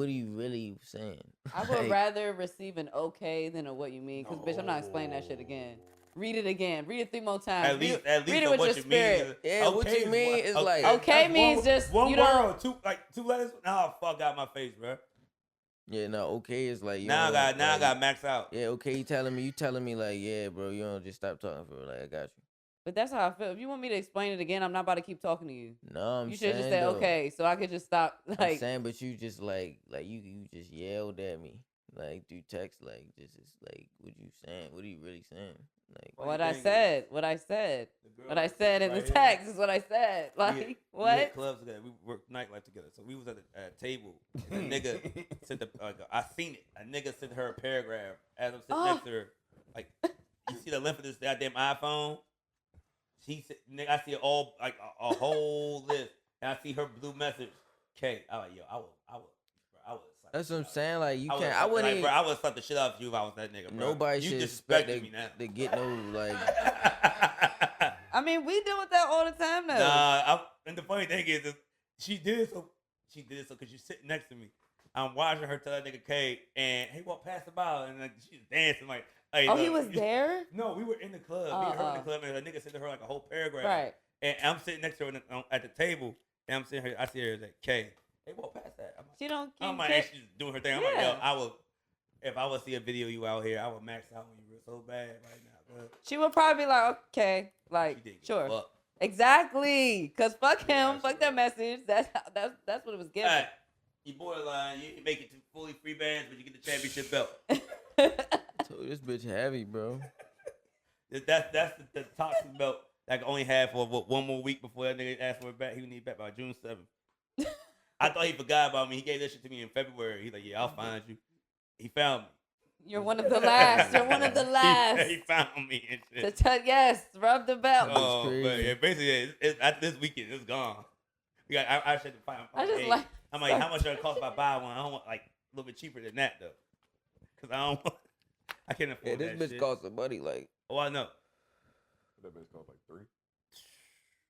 you really saying? I would Like, rather receive an okay than a what you mean. Cause bitch, I'm not explaining that shit again. Read it again. Read it 3 more times. At least read it of with what your you spirit. mean. Yeah, what you mean is like- Okay that's means one, just one you word don't- or two letters. Nah, fuck out my face, bro. Yeah, no, okay is like you Now I don't, got like, max out. Yeah, okay, you telling me like, yeah, bro, you don't just stop talking for real. Like I got you. But that's how I feel. If you want me to explain it again, I'm not about to keep talking to you. No, I'm You saying should just say though, okay, so I could just stop. I'm Like saying, but you just like you just yelled at me. Like through text, like just it's like what you saying? What are you really saying? Like What I said in the text is what I said. Like, we what? hit clubs together. We worked nightlife together. So we was at a table. And a nigga sent I seen it. A nigga sent her a paragraph as I'm sitting next to her. Like, you see the length of this goddamn iPhone? She said, nigga, I see it all like a whole list, and I see her blue message. K, I like, yo, I would. that's what I'm saying. Like you I can't. I wouldn't. like, bro, I would slap the shit out of you if I was that nigga, bro. Nobody you should expect disrespecting me now. to get no like. I mean, we deal with that all the time though. And the funny thing is she did so because she's sitting next to me. I'm watching her tell that nigga K, and he walked past the bar, and like she's dancing like. Hey, Oh, look, he was there? No, we were in the club. Me and her in the club, and a nigga sent her like a whole paragraph. Right. And I'm sitting next to her at the table, and I'm sitting here. I see her like K. Hey, walk past that. She don't I'm keep like, kick- she's doing her thing. I'm like, yo, if I would see a video of you out here, I would max out on you so bad right now. Bro. She would probably be like, okay, like, She didn't give a sure. fuck. Exactly. Cause fuck him, Yeah, fuck that message. That's what it was given. All right, you borderline. You make it to fully free bands, but you get the championship belt. So this bitch heavy, bro. That's the toxic belt that I can only have for one more week before that nigga asked for it back. He would need it back by June 7th. I thought he forgot about me. He gave that shit to me in February. He's like, yeah, I'll find you. He found me. You're one of the last. You're one of the last. He found me and To shit. tell yes, rub the belt. Oh, crazy. but yeah, basically, at this weekend, it's gone. I should find. I just hey, like- I'm like, how much does it cost if I buy one? I don't want like a little bit cheaper than that though, cause I don't. I can't afford Yeah, this that bitch shit. cost some money, like Oh, I know. That bitch cost like 3.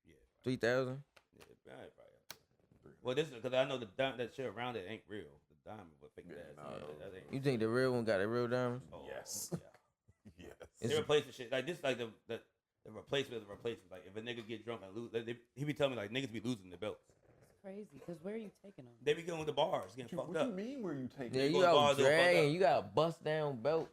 Yeah, 3,000. yeah, probably. Well, this is because I know that shit around it ain't real. The diamond, but fake Yeah, ass. no. That ain't You think the real one got the real diamonds? Oh, Yes. Yeah. Yes. They replace the shit like this, like the replacement of the replacement. Like if a nigga get drunk and lose, he be telling me like niggas be losing the belts. It's crazy. Cause where are you taking them? They be going to bars, getting fucked What up. you mean where you take Yeah, it? you go to out bars, they'll fuck dragging. up. You got a bust down belt.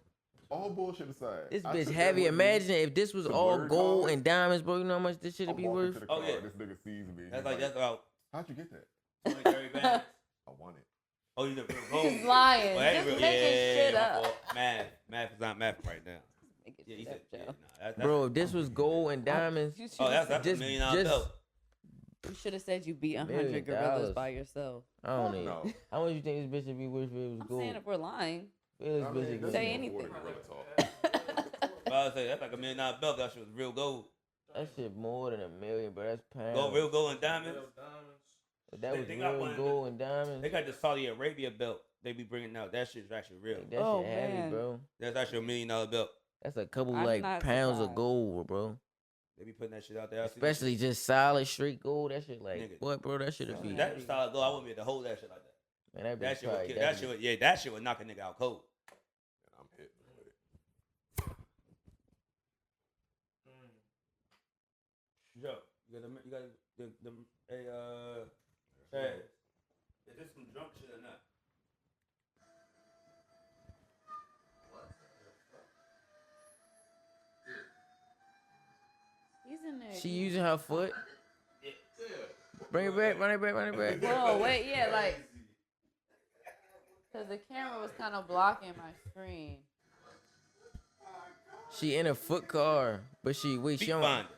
All bullshit aside. This I bitch took that heavy. with me Imagine if this was to all Blurred gold College. and diamonds, bro. You know how much this shit I'm would be walking worth? to the Oh, car, yeah. This nigga sees me. That's He's like that's about how'd you get that? 20, 30 bands. I want it. Oh, you the real gold. He's lying. Well, that ain't Just real. making shit my up. fault. Math is not math right now. Making Yeah, you shit said, up, yeah, Joe. nah, that's, Bro, if this was gold and diamonds, You Oh, that's just- $1 million belt. You should have said you beat $1 100 million. gorillas by yourself. I don't even. No. How much you think this bitch would be worth if it was I'm gold? saying if we're lying. Where this I bitch mean, would this go? Say is anything. more than gorilla talk. But I would say that's like $1 million belt. That shit was real gold. That shit more than $1 million, bro. That's pounds. Gold, real gold and diamonds. If that was They got real one- gold and diamonds. They got the Saudi Arabia belt. They be bringing out. That shit's actually real. Like, that Oh, shit heavy, man. bro. That's actually $1 million belt. That's a couple I'm like not pounds of surprised. gold, bro. They be putting that shit out there. I see that Especially shit. just solid straight gold. That shit like Nigga. what, bro? That should be. That solid gold. I wouldn't be able to hold that shit like that. Man, That shit would probably kill. That definitely- shit would, yeah, that shit would knock a nigga out cold. And I'm hitting with it. Joe, you got the Chaz. Is this some drunk shit or not? He's in there. She using her foot. Yeah. Bring it back, run it back, run it back. Whoa, wait, yeah, like. Because the camera was kind of blocking my screen. She in a foot car, but she Feet don't. finder.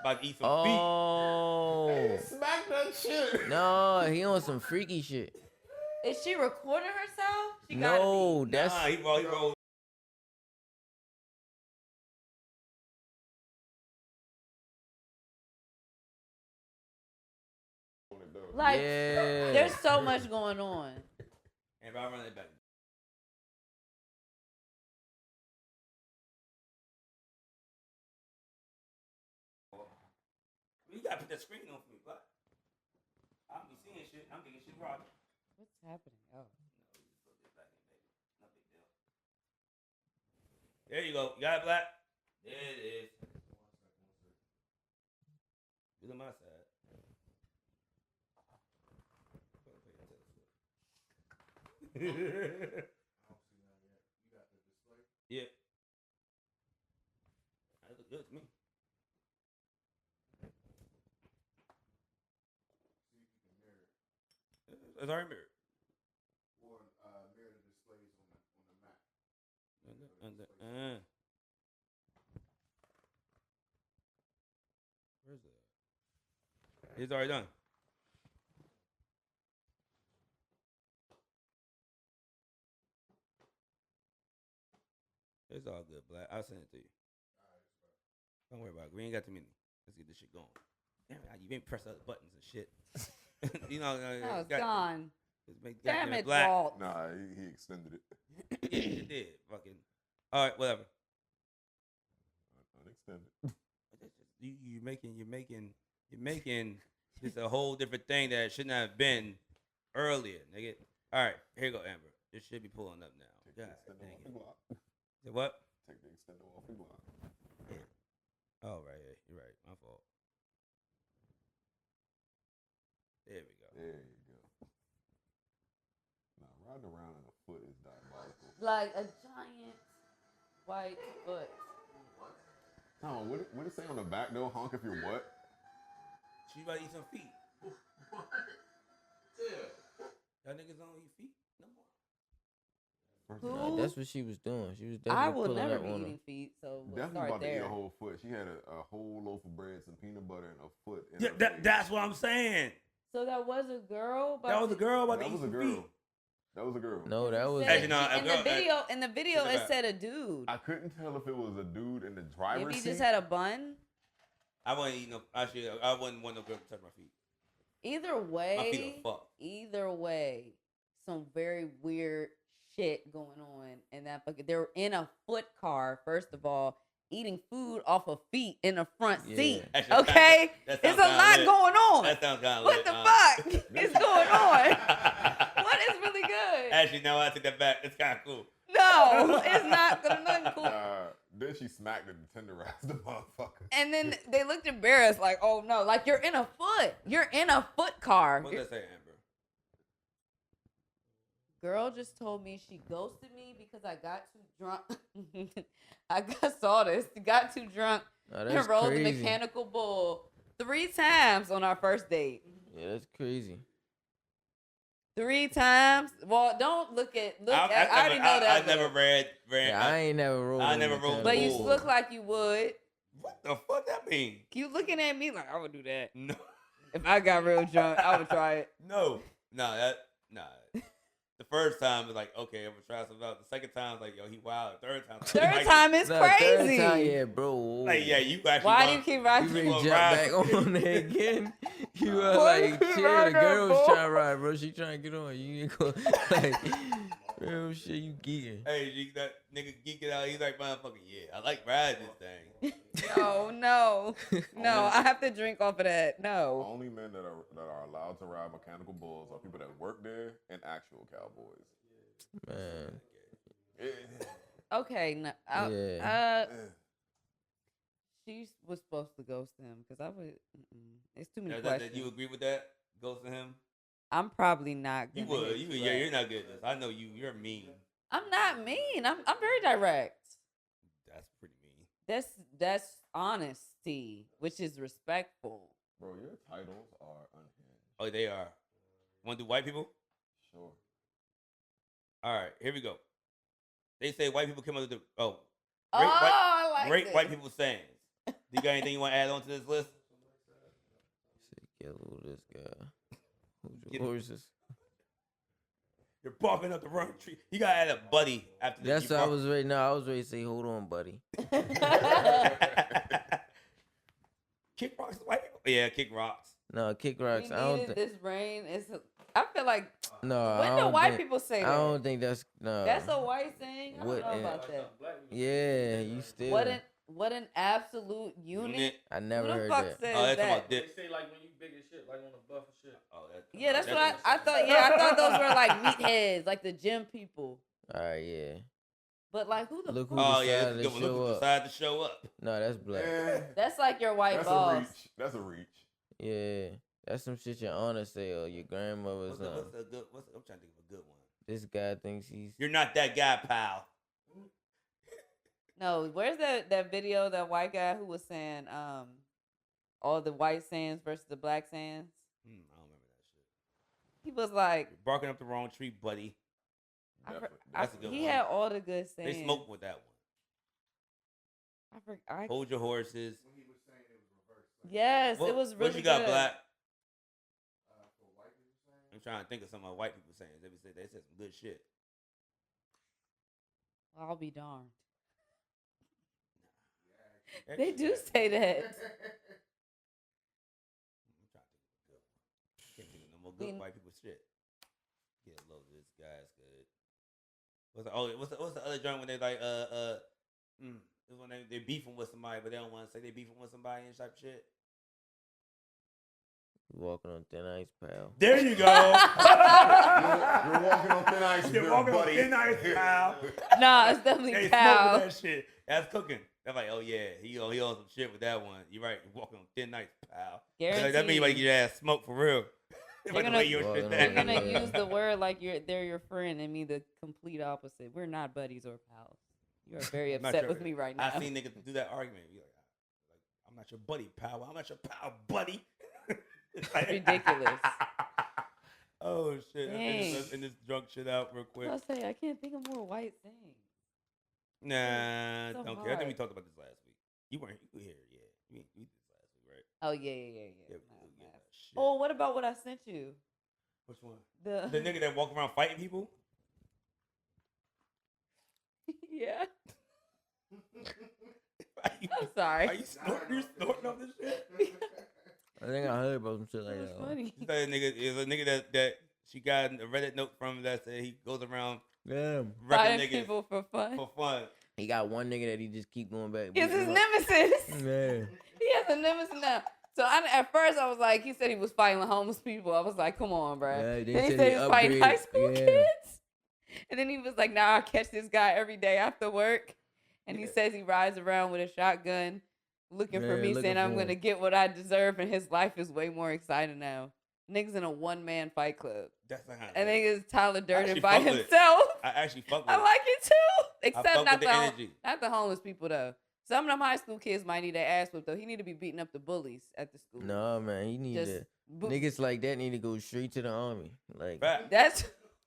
About to eat some Oh Smack that shit. no, he on some freaky shit. Is she recording herself? She gotta No, feet. that's Nah, he rolled. be. Like, yeah. there's so much going on. And if I run it back. You gotta put that screen on for me, but I don't be seeing shit. I'm thinking shit wrong. What's happening? Oh. There you go. You got it, Black? There it is. Look at my side. Yeah. That look good to me. It's already mirrored. Or mirror the displays Where's that? It's already done. It's all good, Black. I'll send it to you. Don't worry about it. We ain't got too many. Let's get this shit going. Damn it, you ain't press other buttons and shit. You know, Oh, it's gone. Make Damn it, Black. Walt. Nah, he extended it. Yeah, you did. Fucking. All right, whatever. Unextended. You're making this a whole different thing that shouldn't have been earlier, nigga. All right, here you go, Amber. This should be pulling up now. Take God, the extender dang off it. the block. Say what? Take the extender off the block. Oh, right. Yeah, you're right. My fault. There we go. There you go. Now, riding around in a foot is diabolical. Like a giant white foot. No, what it say on the back though? Honk if you're what? She about to eat some feet. What? Yeah. Y'all niggas don't eat feet no more. First Who? of all, Nah, that's what she was doing. She was I definitely will pulling never up be on eating him. feet, so we'll definitely start about to eat there. a whole foot. She had a whole loaf of bread, some peanut butter, and a foot. In Yeah, her face. that's what I'm saying. So that was a girl. That was a girl about That to eat was a some girl. feet. That was a girl. No, that was Actually, no, in the video. In the video, Check it it out. said a dude. I couldn't tell if it was a dude in the driver's Maybe he seat. just had a bun. I wouldn't eat no. Actually, I wouldn't want no girl to touch my feet. Either My feet way, are fucked. either way, some very weird shit going on. And that fucking, they're in a foot car. First of all, eating food off of feet in the front Yeah. seat. Actually, Okay, that there's sounds a lot kinda lit. going on. That sounds kind of What lit. the fuck is going on? What is really good? Actually, no, I take that back. It's kind of cool. No, it's not gonna nothing cool. Then she smacked it and tenderized the motherfucker. And then they looked embarrassed, like, oh no, like you're in a foot. You're in a foot car. What does that say, Amber? Girl just told me she ghosted me because I got too drunk. Saw this. Got too drunk Nah, and that's rode crazy. the mechanical bull 3 times on our first date. Yeah, that's crazy. 3 times. Well, don't look at. I already know that. I never read. Yeah, I ain't never rolled. I in never the rolled kind But of you bull. look like you would. What the fuck that mean? You looking at me like I would do that. No, If I got real drunk, I would try it. no. The first time was like, okay, I'm gonna try something out. The second time was like, yo, he wild. The third time, like, Third time is Nah, crazy. Third time, yeah, bro. like, yeah, you actually. Why do want- you keep You riding? really Well, jump ride. back on there again. You were Why you like, keep chill. The riding that girl was bull? trying to ride, bro. She trying to get on. You ain't go like real shit. You geeking. Hey, that nigga geeking out. He's like, motherfucking, yeah, I like riding this thing. No. I have to drink off of that. No. Only men that are allowed to ride mechanical bulls are people that work there and actual cowboys. Man. Okay. No. Yeah. She was supposed to ghost him because I would. It's too many That questions. you agree with that? Ghost to him? I'm probably not. You Gonna would. hit Yeah, back. you're not good at this. I know you. You're mean. I'm not mean. I'm very direct. That's pretty mean. That's honesty, which is respectful. Bro, your titles are unhinged. Oh, they are. Want to do white people? Sure. All right, here we go. They say white people come under the I like great this. white people sayings. Do you got anything you want to add on to this list? Say, kill this guy. Who's Get your it. horses? You're barking up the wrong tree. You gotta add a buddy after this. That's what I was ready. No, I was ready to say, hold on, buddy. Kick rocks, white people. Yeah, kick rocks. No, kick We rocks. I don't needed think. this rain. I feel like No, I when do don't white think, people say I that? don't think that's no. That's a white thing. I don't What know in- about that. Yeah, you still. What an absolute unit. I Who never the heard fuck that. says Oh, that's that? about They dip. say like when you big as shit, like on a buff and shit. Oh, Yeah, that's what I thought. Yeah, I thought those were like meatheads, like the gym people. All right, yeah. But like, who the Look fuck? who Oh yeah, decided that's a to good one. show Look who up. decided to show up. No, that's black. That's like your white That's boss. a reach. That's a reach. Yeah, that's some shit your honor say or your grandmother's. What's a good? I'm trying to think of a good one. This guy thinks he's. You're not that guy, pal. No, where's that video, that white guy who was saying all the white sayings versus the black sayings? I don't remember that shit. He was like, You're barking up the wrong tree, buddy. I Definitely. That's a good he one. had all the good sayings. They smoke with that one. Hold your horses. Yes, What, it was really what you got, good. Black? I'm trying to think of some of white people saying. They said some good shit. I'll be darned. That They shit do got- say that. I'm trying to think of good one. Can't think of no more good We- white people shit. Get a load of this guy's good. What's the other joint when they like it's when they beefing with somebody but they don't want to say they beefing with somebody and type shit. Walking on thin ice, pal. There you go. You're walking on thin ice, You're good walking on buddy. thin ice, pal. Nah, it's definitely They cow. smoking that shit. That's cooking. They're like, oh yeah, he on some shit with that one. You're right. You're walking on thin ice, pal. Like, that means you might get your ass smoked for real. They're Like the gonna- way your Walking shit on They're that. gonna Yeah. use the word like they're your friend and me the complete opposite. We're not buddies or pals. You are very I'm not upset sure. with me right now. I seen niggas do that argument. You're like, I'm not your buddy, pal. I'm not your pal, buddy. It's like- Ridiculous. Oh shit! Dang. Let's end this drunk shit out real quick. I'll say I can't think of more white things. Nah, so don't care. I think we hard. talked about this last week. You weren't here, yeah. We did this last week, right? Oh yeah. Yeah, Nah, yeah, nah. shit. Oh, what about what I sent you? Which one? The The nigga that walk around fighting people? yeah. Are you, I'm sorry. are you snorting off this shit? I think I heard about some shit like That was that. funny. She said is a nigga that she got a Reddit note from that said he goes around Yeah. wrecking Fighting niggas people for fun. for fun. He got one nigga that he just keep going back. He's his beating up. nemesis. Yeah. He has a nemesis now. So at first I was like, he said he was fighting homeless people. I was like, come on, bro. Yeah, they Then he said said he he was fighting high upgraded. school Yeah. kids. And then he was like, now I catch this guy every day after work. And he Yeah. says he rides around with a shotgun looking for Yeah, me, looking saying I'm for going to him. get what I deserve. And his life is way more exciting now. Niggas in a one-man fight club. That's not how And niggas Tyler Durden actually by fuck with it. himself. I actually fuck with I it. like it too. I Except fuck not with the the, energy. not the homeless people though. Some of them high school kids might need their ass whipped though. He need to be beating up the bullies at the school. No, man. He need Just to. bo- Niggas like that need to go straight to the army. Like, Fact. That's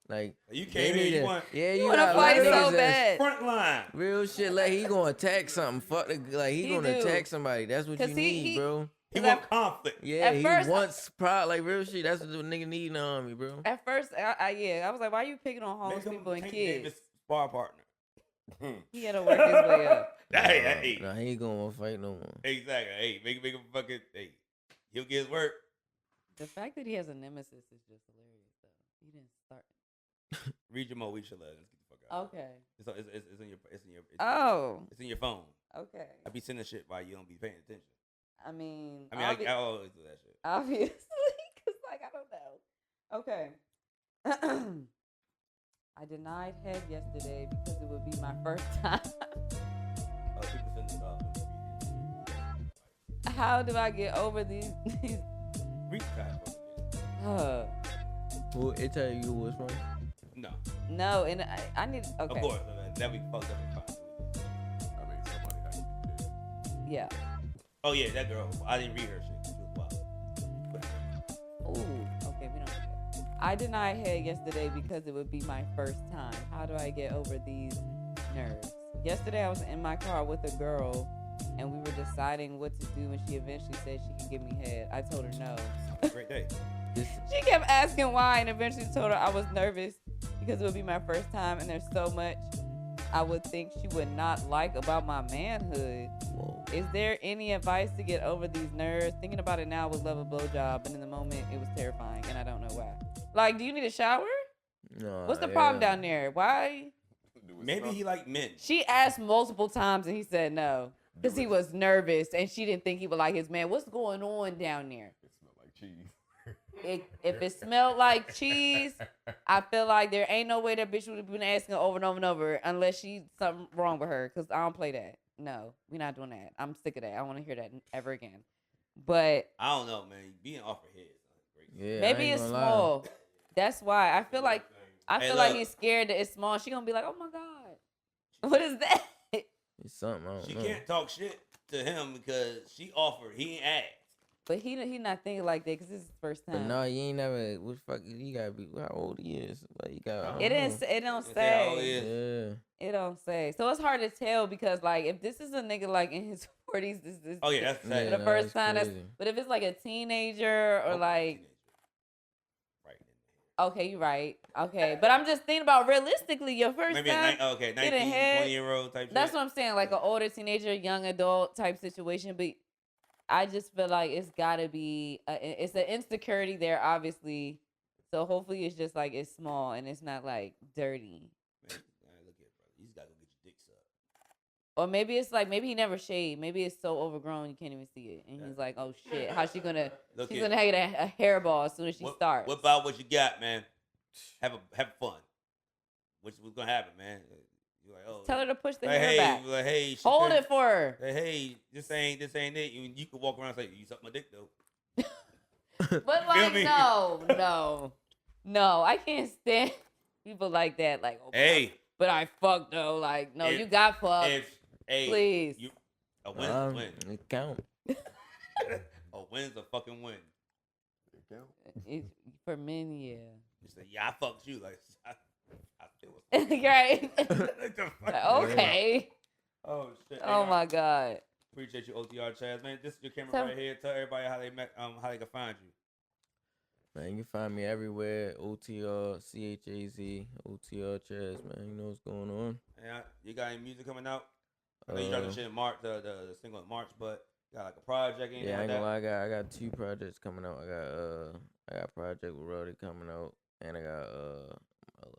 like You they came here, need you to- want Yeah, you you want to got a lot fight of so niggas that's bad. front line. real shit. Like he gonna attack something. Fuck the, like he He gonna do. attack somebody. That's what 'Cause you he- need, he- bro. He 'Cause want conflict. Yeah, At he first, wants pride, like real shit. That's what the nigga need in the army, bro. At first, I was like, why are you picking on homeless Make him people and Tank kids? Davis spar partner. He had to work his way up. Hey, Nah, he ain't gonna wanna fight no more. exactly. Hey, make him fucking. Hey, he'll get his work. The fact that he has a nemesis is just hilarious though. He didn't start. Read your more. We should let's get the fuck out. Okay. It's in your. Oh. It's in your phone. Okay. I be sending shit while you don't be paying attention. I mean, I mean, I always do that shit. obviously, because like I don't know. Okay. I denied head yesterday because it would be my first time. Oh, people send it off. How do I get over these? Read the time. uh, Well, it tell you who it's from. No, no, and I need. Okay. of course. That we fucked up and fine. I mean, somebody has to be pissed. Yeah. Oh yeah, that girl. I didn't read her shit. She was wild. Ooh. Okay, we don't. do that. I denied head yesterday because it would be my first time. How do I get over these nerves? Yesterday I was in my car with a girl, and we were deciding what to do, and she eventually said she could give me head. I told her no. Great day. This, She kept asking why, and eventually told her I was nervous because it would be my first time, and there's so much I would think she would not like about my manhood. whoa. Is there any advice to get over these nerves? Thinking about it now, I would love a blowjob, and in the moment, it was terrifying, and I don't know why. Like, do you need a shower? No, What's the problem yeah. down there? Why? Do it Maybe smell- he like men. She asked multiple times, and he said no because do he it- was nervous, and she didn't think he would like his man. What's going on down there? It smell like cheese. If it smelled like cheese, I feel like there ain't no way that bitch would have been asking over and over and over unless she's something wrong with her. Cause I don't play that. No, we're not doing that. I'm sick of that. I don't want to hear that ever again. But I don't know, man. Being offered head is not great. Yeah, I maybe ain't it's gonna lie. small. That's why I feel like Hey, look. he's scared that it's small. She gonna be like, oh my god, what is that? It's something I don't She know. can't talk shit to him because she offered. He ain't asked. But he not thinking like that because this is his first But time. no, you ain't never. What fuck? You gotta be. How old he is? Like you got. It didn't. It don't They say how old he say. is. Yeah. It don't say. So it's hard to tell because like if this is a nigga like in his 40s, this is Oh yeah, that's Yeah, sad. the no, first that's time. That's, crazy. but if it's like a teenager or Oh, like. teenager. Right in there. Okay, you're right. Okay, but I'm just thinking about realistically your first Maybe time. a 19, getting head. 20-year-old type That's shit. what I'm saying, like an older teenager, young adult type situation. But I just feel like it's gotta be, it's an insecurity there, obviously. So hopefully it's just like it's small and it's not like dirty. Man, look here, brother. You just gotta go get your dick sucked. Or maybe it's like maybe he never shaved. Maybe it's so overgrown you can't even see it, and he's like, "Oh shit, how's she gonna? Look she's here. gonna get a hairball as soon as she starts." What about what you got, man? Have fun. What's gonna happen, man? You're like, oh, Tell her to push the like, hair hey, back. like, hey, she Hold could- it for her. Like, hey, this ain't it. You can walk around and say, you suck my dick though. But You feel like, me? no, I can't stand people like that. Like, oh, Hey, but I fucked though. Like, no, If- you got fucked. hey, Please. a win's a win. It count. A win's a fucking win. It count. For men, yeah. You say, yeah, I fucked you. Like, I feel it. Right. Like the fuck? Like, okay. Oh shit. Oh Hey, my God. Appreciate you, OTR Chaz, man. This is your camera Tell- right here. Tell everybody how they can find you. Man, you can find me everywhere. OTR CHAZ, OTR Chaz, man. You know what's going on. Yeah, you got any music coming out? I know you dropped the shit in March, the single in March, but you got like a project, anything Yeah, I like ain't gonna that? lie. I got 2 projects coming out. I got a project with Roddy coming out, and I got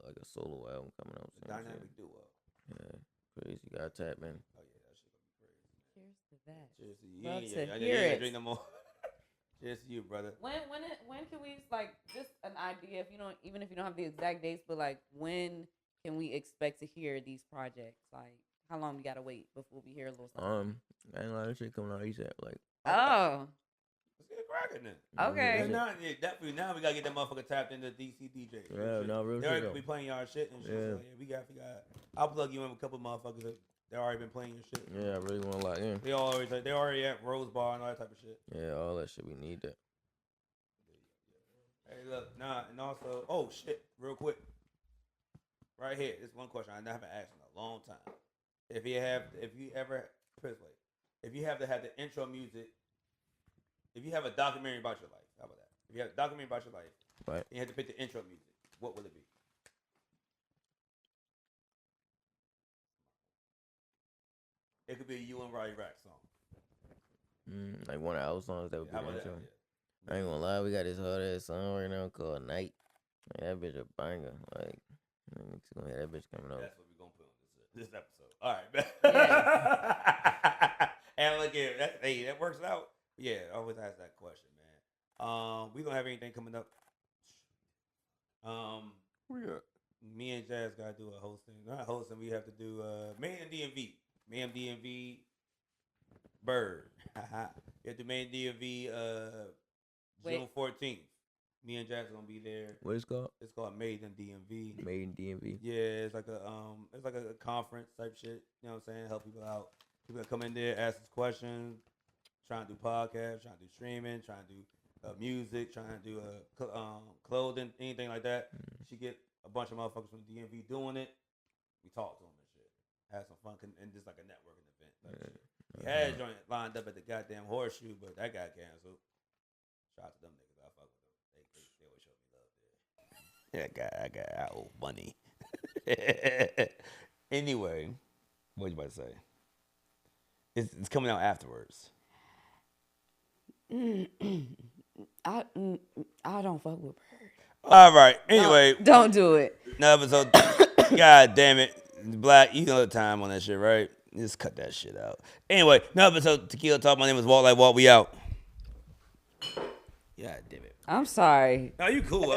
like a solo album coming out. The dynamic duo. Yeah, crazy. Gotta tap in. Oh yeah, that shit gonna be crazy. Cheers to that. Cheers to you. Love You to ain't- hear you ain't it. drink no more. Cheers to you, brother. When can we like just an idea if you don't even if you don't have the exact dates, but like when can we expect to hear these projects? Like how long we gotta wait before we hear a little something? I ain't a lot of shit coming out ASAP. Like, Oh, Let's get cracking then. okay. And now, yeah, definitely now we gotta get that motherfucker tapped into DC DJs. Yeah, no, real They shit already though. be playing y'all shit and shit. Yeah. So, yeah, we got. I'll plug you in with a couple motherfuckers that already been playing your shit. Yeah, I really want to lock in. They already at Rose Bar and all that type of shit. Yeah, all that shit. We need that. Hey, look, and also, oh shit, real quick, right here, this one question I haven't asked in a long time. If you ever, put it this way, if you have to have the intro music, if you have a documentary about your life, how about that? If you have a documentary about your life, Right. and you have to pick the intro music, what would it be? It could be a you and Roddy Rack song. Like one of our songs that would be How the about that? intro. Yeah. I ain't gonna lie, we got this hard ass song right now called Night. Like, that bitch a banger. Like, niggas gonna hear that bitch coming out. That's what we're gonna put on this episode. All right, man. And look here, that works out. Yeah, I always ask that question, man. We don't have anything coming up. We got Me and Jazz gotta do a hosting. Not hosting. We have to do main and DMV. Main DMV. Bird. We have to main DMV. June Wait. 14th. Me and Jazz gonna be there. What it's called? It's called Made in DMV. Made in DMV. Yeah, it's like a conference type shit. You know what I'm saying? Help people out. People that come in there, ask us questions, trying to do podcasts, trying to do streaming, trying to do music, trying to do clothing, anything like that. She get a bunch of motherfuckers from the DMV doing it. We talk to them and shit. Have some fun and just like a networking event. Type shit. We had a joint lined up at the goddamn Horseshoe, but that got canceled. Shout out to them niggas. I fuck with them. They always show me love there. I owe money. Anyway, what you about to say? It's coming out afterwards. I don't fuck with Bird. All right. Anyway, Don't do it. no episode. God damn it, Black. You know the time on that shit, right? Just cut that shit out. Anyway, no episode Tequila Talk. My name is Walt. Like Walt. We out. God damn it. I'm sorry. No, you cool.